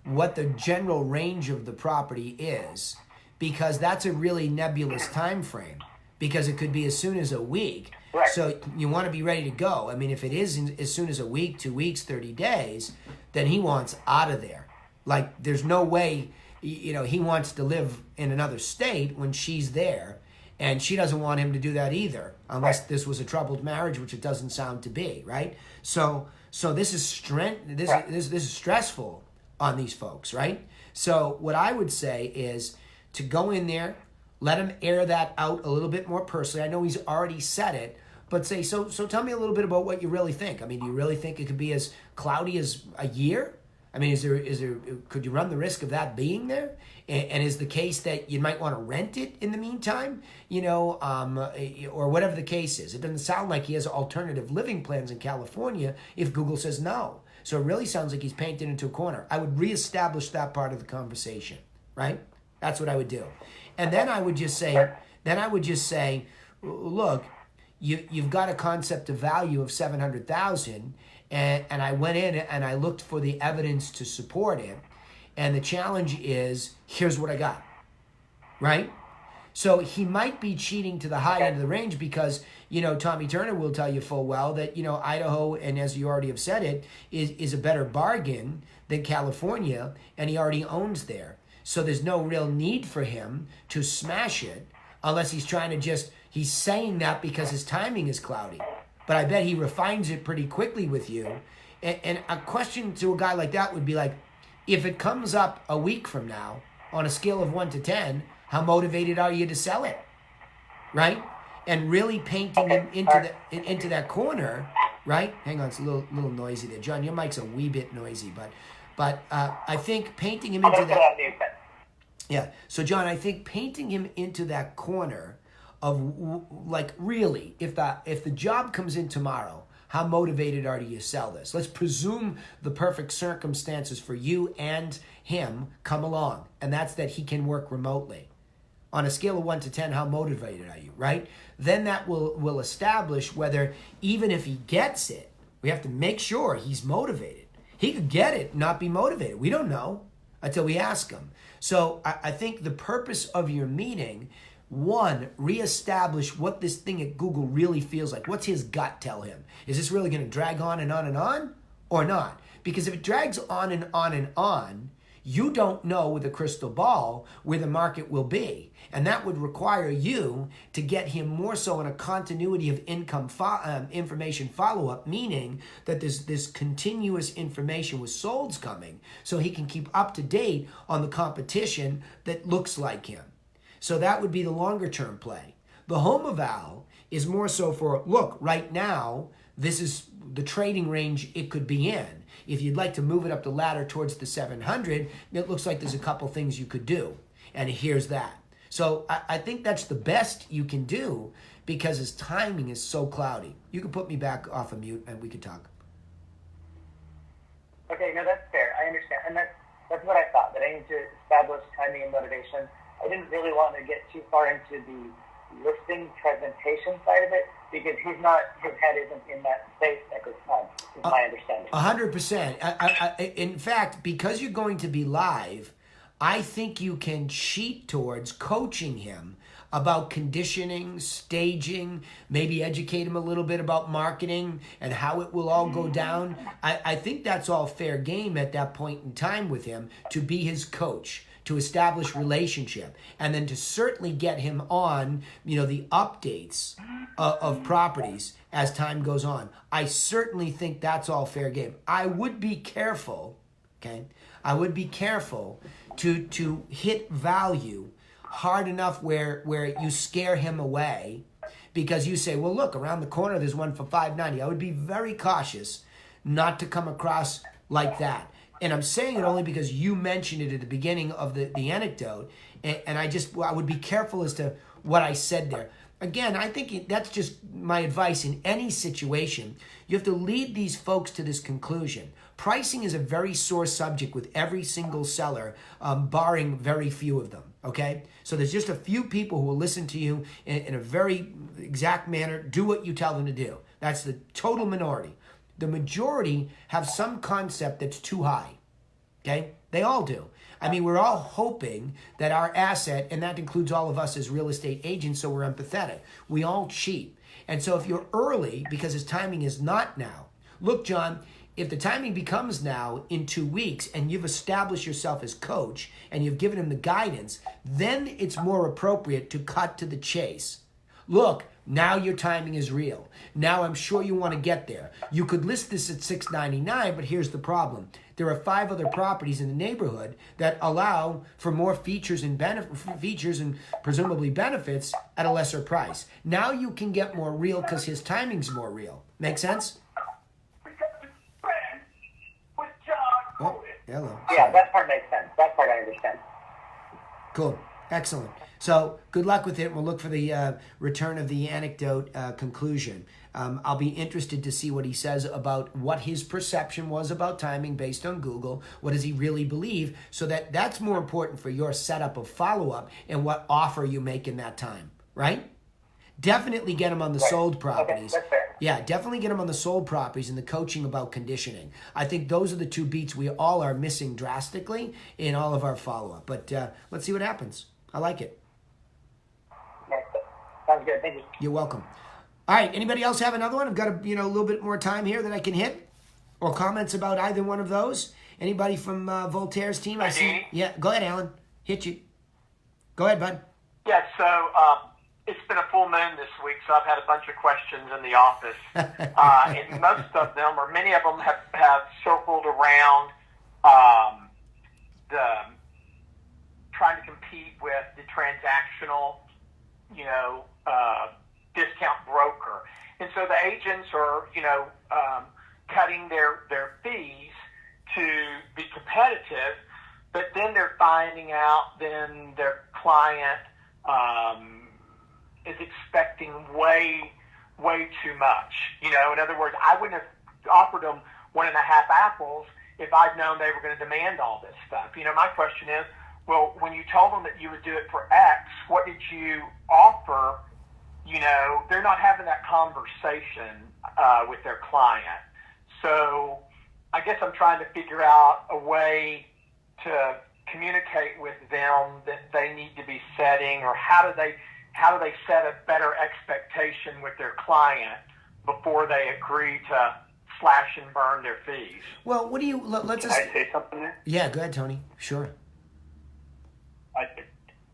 what the general range of the property is, because that's a really nebulous time frame, because it could be as soon as a week. Right. So you want to be ready to go. I mean, if it is as soon as a week, 2 weeks, 30 days, then he wants out of there. Like, there's no way, he wants to live in another state when she's there, and she doesn't want him to do that either, unless this was a troubled marriage, which it doesn't sound to be, right? So this is this is stressful on these folks, right? So what I would say is to go in there, let him air that out a little bit more personally. I know he's already said it, but say, so tell me a little bit about what you really think. I mean, do you really think it could be as cloudy as a year? I mean, could you run the risk of that being there? And is the case that you might want to rent it in the meantime, or whatever the case is? It doesn't sound like he has alternative living plans in California if Google says no. So it really sounds like he's painted into a corner. I would reestablish that part of the conversation, right? That's what I would do. And then I would just say, look, you've got a concept of value of 700,000, and I went in and I looked for the evidence to support it. And the challenge is, here's what I got, right? So he might be cheating to the high end of the range because, Tommy Turner will tell you full well that, Idaho, and as you already have said it, is a better bargain than California, and he already owns there. So there's no real need for him to smash it unless he's trying to he's saying that because his timing is cloudy. But I bet he refines it pretty quickly with you. And a question to a guy like that would be like, if it comes up a week from now on a scale of 1 to 10, how motivated are you to sell it? Right? And really painting him into that corner, right? Hang on, it's a little noisy there. John, your mic's a wee bit noisy, but I think painting him into that. Yeah. So John, I think painting him into that corner of like, really, if the job comes in tomorrow, how motivated are you to sell this? Let's presume the perfect circumstances for you and him come along, and that's that he can work remotely. On a scale of 1 to 10, how motivated are you, right? Then that will establish whether, even if he gets it, we have to make sure he's motivated. He could get it, not be motivated. We don't know until we ask him. So I think the purpose of your meeting, one, reestablish what this thing at Google really feels like. What's his gut tell him? Is this really going to drag on and on and on or not? Because if it drags on and on and on, you don't know with a crystal ball where the market will be. And that would require you to get him more so in a continuity of information follow-up, meaning that there's this continuous information with solds coming so he can keep up to date on the competition that looks like him. So that would be the longer term play. The home eval is more so for, look, right now, this is the trading range it could be in. If you'd like to move it up the ladder towards the 700, it looks like there's a couple things you could do. And here's that. So I think that's the best you can do because his timing is so cloudy. You can put me back off of mute and we could talk. Okay, no, that's fair. I understand. And that's what I thought, that I need to establish timing and motivation. I didn't really want to get too far into the listing presentation side of it because his head isn't in that space at this time, is my understanding. 100%. In fact, because you're going to be live, I think you can cheat towards coaching him about conditioning, staging, maybe educate him a little bit about marketing and how it will all go down. I think that's all fair game at that point in time with him to be his coach, to establish relationship, and then to certainly get him on, the updates of properties as time goes on. I certainly think that's all fair game. I would be careful, okay? I would be careful to hit value hard enough where you scare him away because you say, well, look, around the corner there's one for $590. I would be very cautious not to come across like that. And I'm saying it only because you mentioned it at the beginning of the anecdote, and I would be careful as to what I said there. Again, I think that's just my advice in any situation. You have to lead these folks to this conclusion. Pricing is a very sore subject with every single seller, barring very few of them, okay? So there's just a few people who will listen to you in a very exact manner, do what you tell them to do. That's the total minority. The majority have some concept that's too high, okay? They all do. I mean, we're all hoping that our asset, and that includes all of us as real estate agents, so we're empathetic. We all cheat. And so if you're early, because his timing is not now, look, John, if the timing becomes now in 2 weeks and you've established yourself as coach and you've given him the guidance, then it's more appropriate to cut to the chase. Look, now your timing is real. Now I'm sure you want to get there. You could list this at $699, but here's the problem. There are 5 other properties in the neighborhood that allow for more features and presumably benefits at a lesser price. Now you can get more real because his timing's more real. Make sense? Oh, hello. Yeah, that part makes sense. That part I understand. Cool. Excellent. So good luck with it. We'll look for the return of the anecdote conclusion. I'll be interested to see what he says about what his perception was about timing based on Google. What does he really believe? So that's more important for your setup of follow-up and what offer you make in that time, right? Definitely get him on the sold properties. Okay, that's fair. Yeah, definitely get him on the sold properties and the coaching about conditioning. I think those are the 2 beats we all are missing drastically in all of our follow-up. But let's see what happens. I like it. Sounds good. Thank you. You're welcome. All right. Anybody else have another one? I've got a little bit more time here that I can hit, or comments about either one of those. Anybody from Voltaire's team? I see. Yeah. Go ahead, Alan. Hit you. Go ahead, bud. Yeah. So it's been a full moon this week, so I've had a bunch of questions in the office, and most of them, or many of them, have circled around the trying to compete with the transactional, discount broker. And so the agents are, cutting their fees to be competitive, but then they're finding out then their client is expecting way too much. In other words, I wouldn't have offered them 1.5 apples if I'd known they were going to demand all this stuff. My question is, well, when you told them that you would do it for X, what did you offer? They're not having that conversation with their client. So I guess I'm trying to figure out a way to communicate with them that they need to be setting, or how do they set a better expectation with their client before they agree to slash and burn their fees? Well, what do you, let's Can I say something there? Yeah, go ahead, Tony. Sure.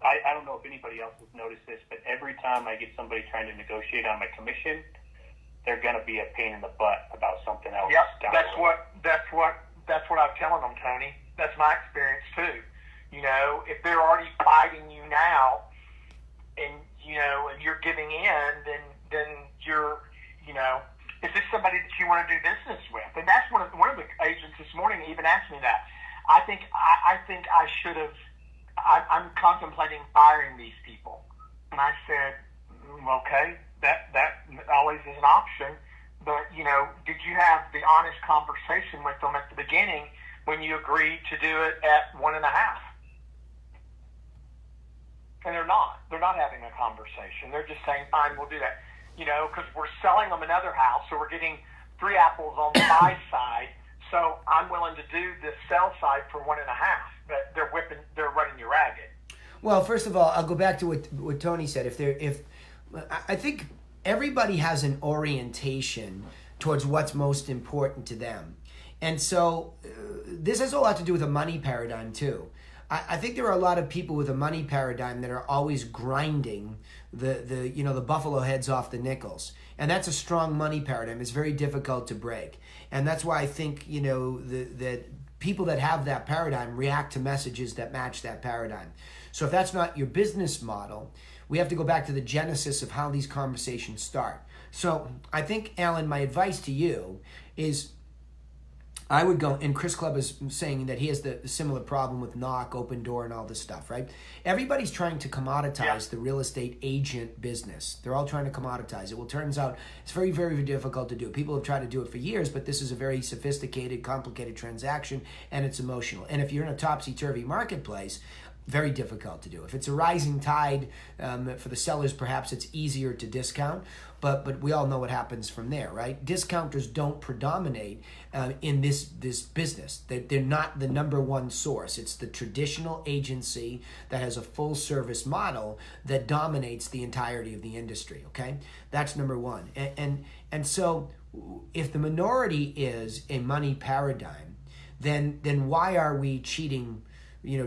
I don't know if anybody else has noticed this, but every time I get somebody trying to negotiate on my commission, they're going to be a pain in the butt about something else. Yep, that's what I'm telling them, Tony. That's my experience too. If they're already fighting you now, and and you're giving in, then you're, is this somebody that you want to do business with? And that's one of the agents this morning even asked me that. I think I should have. I'm contemplating firing these people. And I said, okay, that always is an option. But, did you have the honest conversation with them at the beginning when you agreed to do it at 1.5? And they're not. They're not having a conversation. They're just saying, fine, we'll do that. Because we're selling them another house, so we're getting 3 apples on the buy side. So I'm willing to do the sell side for 1.5, but they're running you ragged. Well, first of all, I'll go back to what Tony said. I think everybody has an orientation towards what's most important to them, and so this has a lot to do with a money paradigm too. I think there are a lot of people with a money paradigm that are always grinding the buffalo heads off the nickels. And that's a strong money paradigm. It's very difficult to break. And that's why I think, that people that have that paradigm react to messages that match that paradigm. So if that's not your business model, we have to go back to the genesis of how these conversations start. So I think, Alan, my advice to you is I would go, and Chris Clubb is saying that he has the similar problem with knock, open door, and all this stuff, right? Everybody's trying to commoditize the real estate agent business. They're all trying to commoditize it. Well, it turns out it's very, very difficult to do. People have tried to do it for years, but this is a very sophisticated, complicated transaction, and it's emotional. And if you're in a topsy-turvy marketplace, Very difficult to do. If it's a rising tide for the sellers, perhaps it's easier to discount, but we all know what happens from there, right? Discounters don't predominate in this business. They're not the number one source. It's the traditional agency that has a full service model that dominates the entirety of the industry. Okay, that's number one. And so if the minority is a money paradigm, then why are we cheating,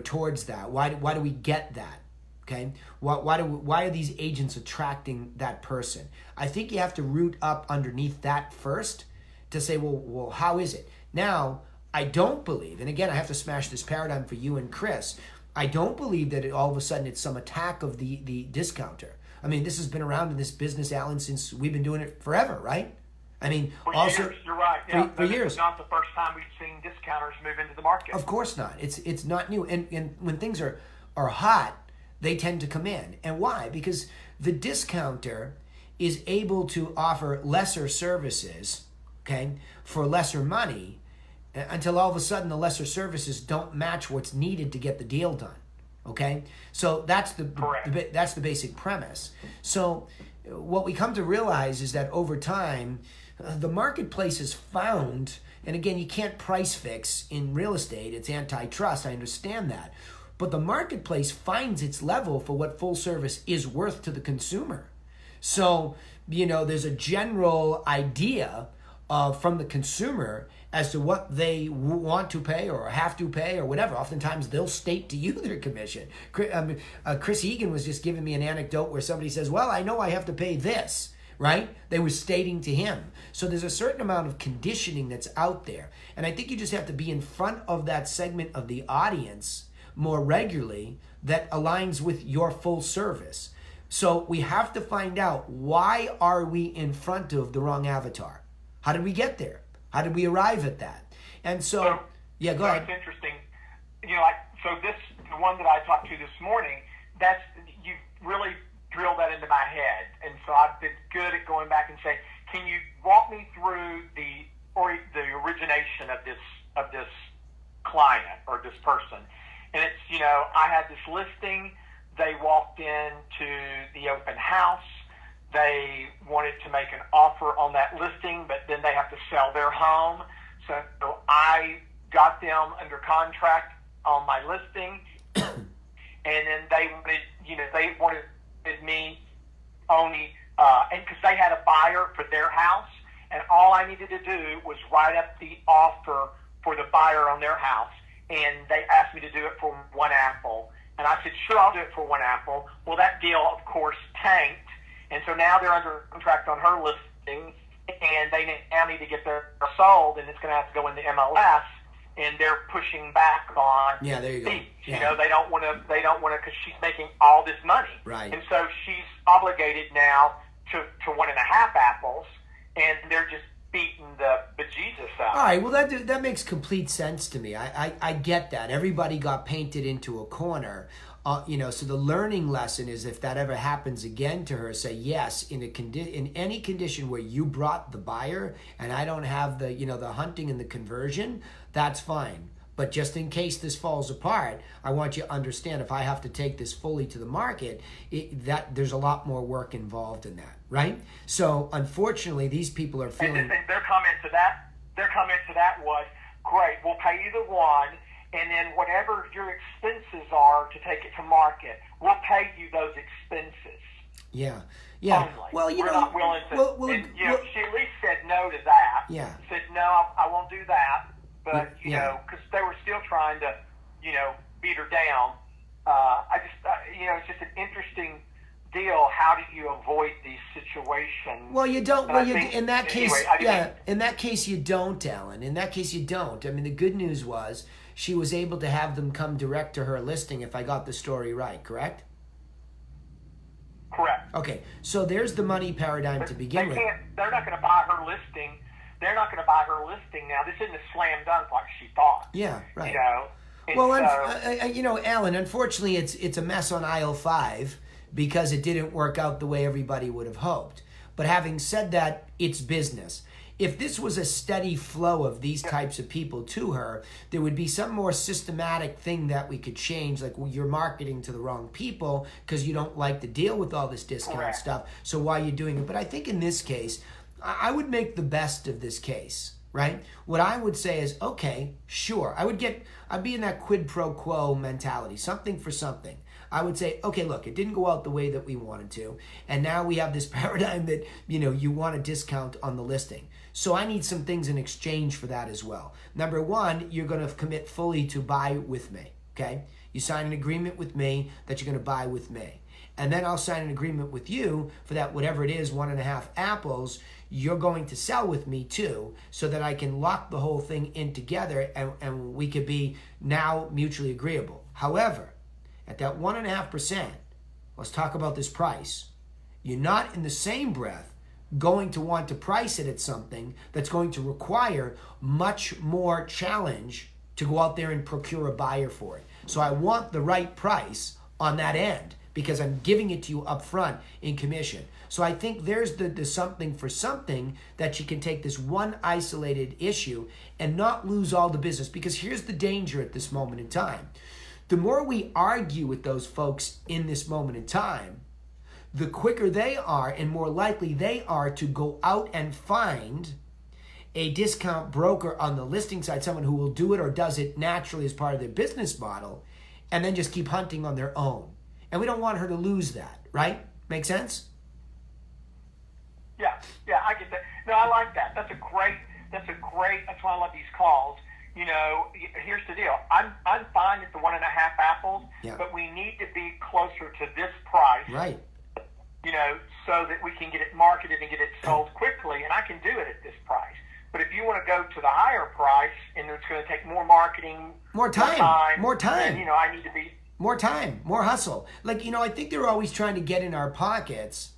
towards that? Why do we get that? Okay, why are these agents attracting that person? I think you have to root up underneath that first to say, well, how is it? Now, I don't believe, and again, I have to smash this paradigm for you and Chris. I don't believe that all of a sudden it's some attack of the discounter. I mean, this has been around in this business, Alan, since we've been doing it forever, right? I mean, for also years, you're right. Yeah, for years. It's not the first time we've seen discounters move into the market. Of course not. It's not new. And when things are hot, they tend to come in. And why? Because the discounter is able to offer lesser services, okay, for lesser money, until all of a sudden the lesser services don't match what's needed to get the deal done. Okay, so that's the basic premise. So what we come to realize is that over time, the marketplace has found, and again, you can't price fix in real estate. It's antitrust. I understand that. But the marketplace finds its level for what full service is worth to the consumer. So, there's a general idea from the consumer as to what they want to pay or have to pay or whatever. Oftentimes they'll state to you their commission. Chris Egan was just giving me an anecdote where somebody says, well, I know I have to pay this, right? They were stating to him. So there's a certain amount of conditioning that's out there. And I think you just have to be in front of that segment of the audience more regularly that aligns with your full service. So we have to find out, why are we in front of the wrong avatar? How did we get there? How did we arrive at that? And so yeah, go ahead. It's interesting. The one that I talked to this morning, you really drilled that into my head. And so I've been good at going back and saying, can you walk me through the origination of this client or this person? And it's, I had this listing. They walked into the open house. They wanted to make an offer on that listing, but then they have to sell their home. So I got them under contract on my listing, and then they wanted me only, and because they had a buyer for their house, and all I needed to do was write up the offer for the buyer on their house, and they asked me to do it for one apple. And I said, sure, I'll do it for one apple. Well, that deal, of course, tanked. And so now they're under contract on her listing, and they now need to get their sold, and it's going to have to go in the MLS, and they're pushing back on. Yeah, there you go. Yeah. They don't want to, because she's making all this money. Right. And so she's obligated now to 1.5 apples, and they're just beating the bejesus out. All right, well, that makes complete sense to me. I get that. Everybody got painted into a corner. So the learning lesson is, if that ever happens again to her, say, yes, in any condition where you brought the buyer and I don't have the hunting and the conversion, that's fine. But just in case this falls apart, I want you to understand, if I have to take this fully to the market, that there's a lot more work involved in that, right? So unfortunately, these people are feeling. And their comment to that was, great, we'll pay you the one, and then whatever your expenses are to take it to market, we'll pay you those expenses. Yeah. Only. Well, we're not willing to. She at least said no to that. Yeah. Said no, I won't do that. But because they were still trying to, beat her down. It's just an interesting deal. How do you avoid these situations? Well, you don't. Well, in that case, in that case, you don't, Alan. In that case, you don't. I mean, the good news was she was able to have them come direct to her listing, if I got the story right, correct? Correct. Okay, so there's the money paradigm to begin with. They're not going to buy her listing. They're not going to buy her listing now. This isn't a slam dunk like she thought. Yeah, right. Well, Alan, unfortunately, it's a mess on aisle 5 because it didn't work out the way everybody would have hoped. But having said that, it's business. if this was a steady flow of these types of people to her, there would be some more systematic thing that we could change, like, well, you're marketing to the wrong people because you don't like to deal with all this discount stuff, so why are you doing it? But I think in this case, I would make the best of this case, right? What I would say is, okay, sure. I'd be in that quid pro quo mentality, something for something. I would say, okay, look, it didn't go out the way that we wanted to, and now we have this paradigm that, you want a discount on the listing. So I need some things in exchange for that as well. Number one, you're going to commit fully to buy with me, okay? You sign an agreement with me that you're going to buy with me. And then I'll sign an agreement with you for that, whatever it is, 1.5 apples, you're going to sell with me too, so that I can lock the whole thing in together and we could be now mutually agreeable. However, at that 1.5%, let's talk about this price. You're not in the same breath going to want to price it at something that's going to require much more challenge to go out there and procure a buyer for it. So I want the right price on that end because I'm giving it to you up front in commission. So I think there's the something for something that you can take this one isolated issue and not lose all the business, because here's the danger at this moment in time. The more we argue with those folks in this moment in time, the quicker they are and more likely they are to go out and find a discount broker on the listing side, someone who will do it or does it naturally as part of their business model, and then just keep hunting on their own. And we don't want her to lose that, right? Make sense? Yeah, I get that. No, I like that. That's why I love these calls. Here's the deal. I'm fine at the 1.5 apples, but we need to be closer to this price. Right. So that we can get it marketed and get it sold quickly, and I can do it at this price. But if you want to go to the higher price, and it's going to take more marketing, more time, then, I need to be... More time, more hustle. I think they're always trying to get in our pockets,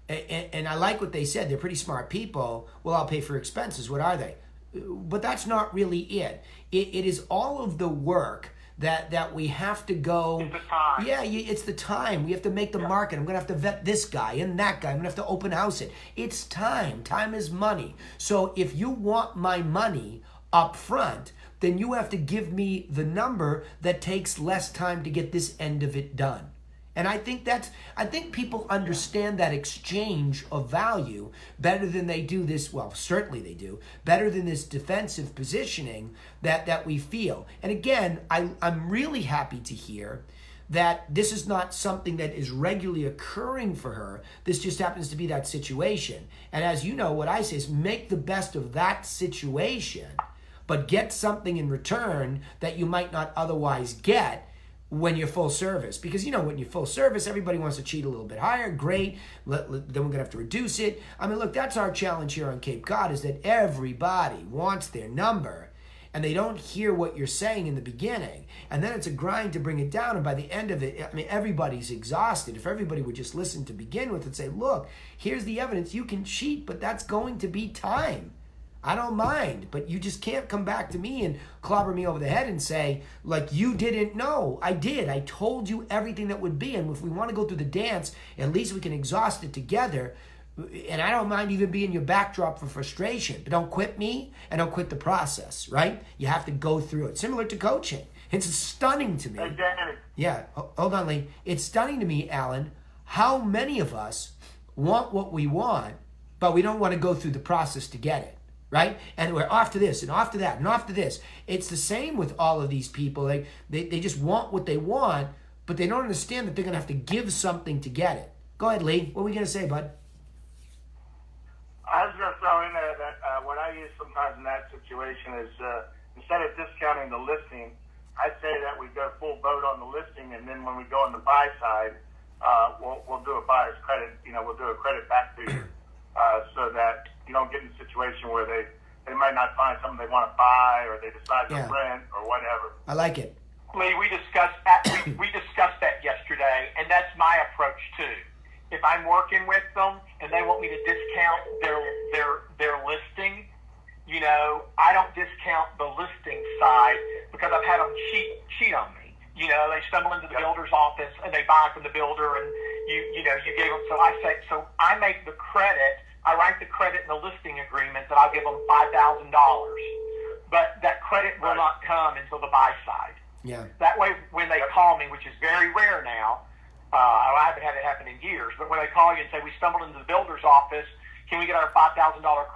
and I like what they said. They're pretty smart people. Well, I'll pay for expenses. What are they? But that's not really it. It is all of the work that we have to go. It's the time. Yeah, it's the time. We have to make the market. I'm going to have to vet this guy and that guy. I'm going to have to open house it. It's time. Time is money. So if you want my money up front, then you have to give me the number that takes less time to get this end of it done. And I think people understand that exchange of value better than they do this, well, certainly they do, better than this defensive positioning that we feel. And again, I'm really happy to hear that this is not something that is regularly occurring for her. This just happens to be that situation. And as you know, what I say is make the best of that situation, but get something in return that you might not otherwise get when you're full service. Because when you're full service, everybody wants to cheat a little bit higher. Great. Then we're going to have to reduce it. I mean, look, that's our challenge here on Cape Cod, is that everybody wants their number and they don't hear what you're saying in the beginning. And then it's a grind to bring it down. And by the end of it, I mean, everybody's exhausted. If everybody would just listen to begin with and say, look, here's the evidence. You can cheat, but that's going to be time. I don't mind, but you just can't come back to me and clobber me over the head and say, you didn't know. I did. I told you everything that would be. And if we want to go through the dance, at least we can exhaust it together. And I don't mind even being your backdrop for frustration. But don't quit me and don't quit the process, right? You have to go through it. Similar to coaching. It's stunning to me. Exactly. Yeah, hold on, Lee. It's stunning to me, Alan, how many of us want what we want, but we don't want to go through the process to get it. Right? And we're off to this and off to that and off to this. It's the same with all of these people. They just want what they want, but they don't understand that they're going to have to give something to get it. Go ahead, Lee. What are we going to say, bud? I was going to throw in there that what I use sometimes in that situation is instead of discounting the listing, I say that we go full boat on the listing, and then when we go on the buy side, we'll do a buyer's credit. We'll do a credit back to you so that you don't get in a situation where they might not find something they want to buy, or they decide to rent or whatever. I like it. Lee, we discussed that yesterday, and that's my approach too. If I'm working with them and they want me to discount their listing, I don't discount the listing side because I've had them cheat on me. They stumble into the builder's office and they buy from the builder, and you gave them. So I make the credit I write the credit in the listing agreement that I'll give them $5,000, but that credit will not come until the buy side. Yeah. That way, when they call me, which is very rare now, I haven't had it happen in years, but when they call you and say, we stumbled into the builder's office, can we get our $5,000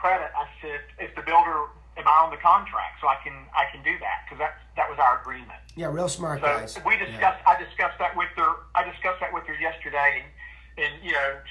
credit? I said, if the builder, am I on the contract? So I can do that, because that was our agreement. Yeah, real smart So guys. we discussed. Yeah. I discussed that with her yesterday, and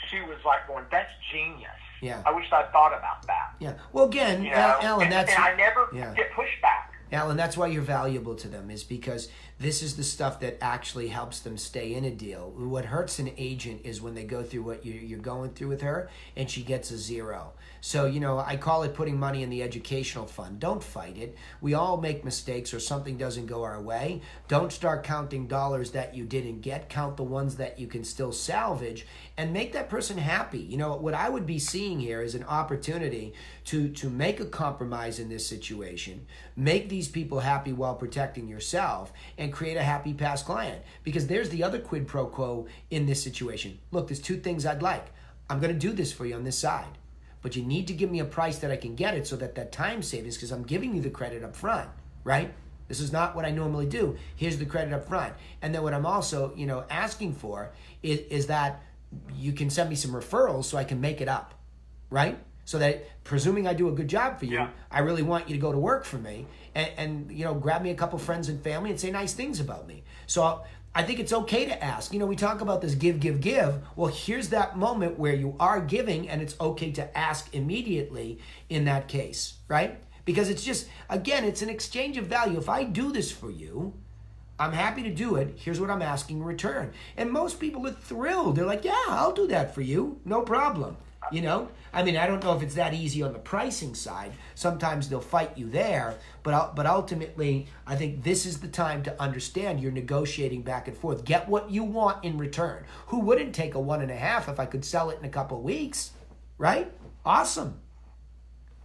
she was like going, "That's genius." Yeah. I wish I'd thought about that. Yeah. Well, again, Alan, and I never get pushback. Alan, that's why you're valuable to them, is because this is the stuff that actually helps them stay in a deal. What hurts an agent is when they go through what you're going through with her and she gets a 0. So, I call it putting money in the educational fund. Don't fight it. We all make mistakes or something doesn't go our way. Don't start counting dollars that you didn't get. Count the ones that you can still salvage and make that person happy. What I would be seeing here is an opportunity to make a compromise in this situation, make these people happy while protecting yourself, and create a happy past client. Because there's the other quid pro quo in this situation. Look, there's 2 things I'd like. I'm going to do this for you on this side, but you need to give me a price that I can get it, so that time savings, because I'm giving you the credit up front, right? This is not what I normally do. Here's the credit up front. And then what I'm also, asking for is that you can send me some referrals so I can make it up, right? So that, presuming I do a good job for you, I really want you to go to work for me and grab me a couple friends and family and say nice things about me. So I think it's okay to ask. We talk about this give. Well, here's that moment where you are giving, and it's okay to ask immediately in that case, right? Because it's just, again, it's an exchange of value. If I do this for you, I'm happy to do it. Here's what I'm asking in return. And most people are thrilled. They're like, yeah, I'll do that for you. No problem. I don't know if it's that easy on the pricing side. Sometimes they'll fight you there, but ultimately, I think this is the time to understand you're negotiating back and forth. Get what you want in return. Who wouldn't take a 1.5 if I could sell it in a couple of weeks, right? Awesome.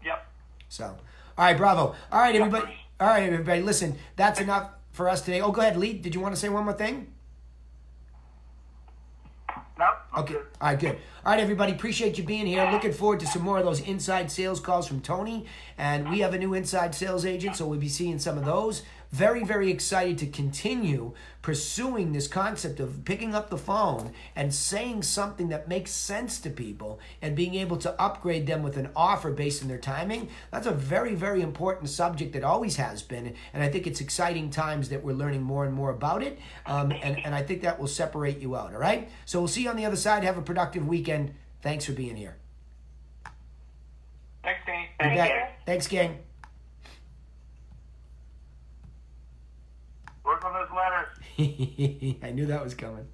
Yep. So, all right, bravo. All right, everybody. Listen, that's enough for us today. Oh, go ahead, Lee. Did you want to say one more thing? Nope. Okay. All right, good. All right, everybody. Appreciate you being here. Looking forward to some more of those inside sales calls from Tony. And we have a new inside sales agent, so we'll be seeing some of those. Very, very excited to continue pursuing this concept of picking up the phone and saying something that makes sense to people and being able to upgrade them with an offer based on their timing. That's a very, very important subject that always has been. And I think it's exciting times that we're learning more and more about it. And I think that will separate you out, all right? So we'll see you on the other side. Have a productive weekend. Thanks for being here. Thanks, Danny. Thanks, gang. Work on those letters. I knew that was coming.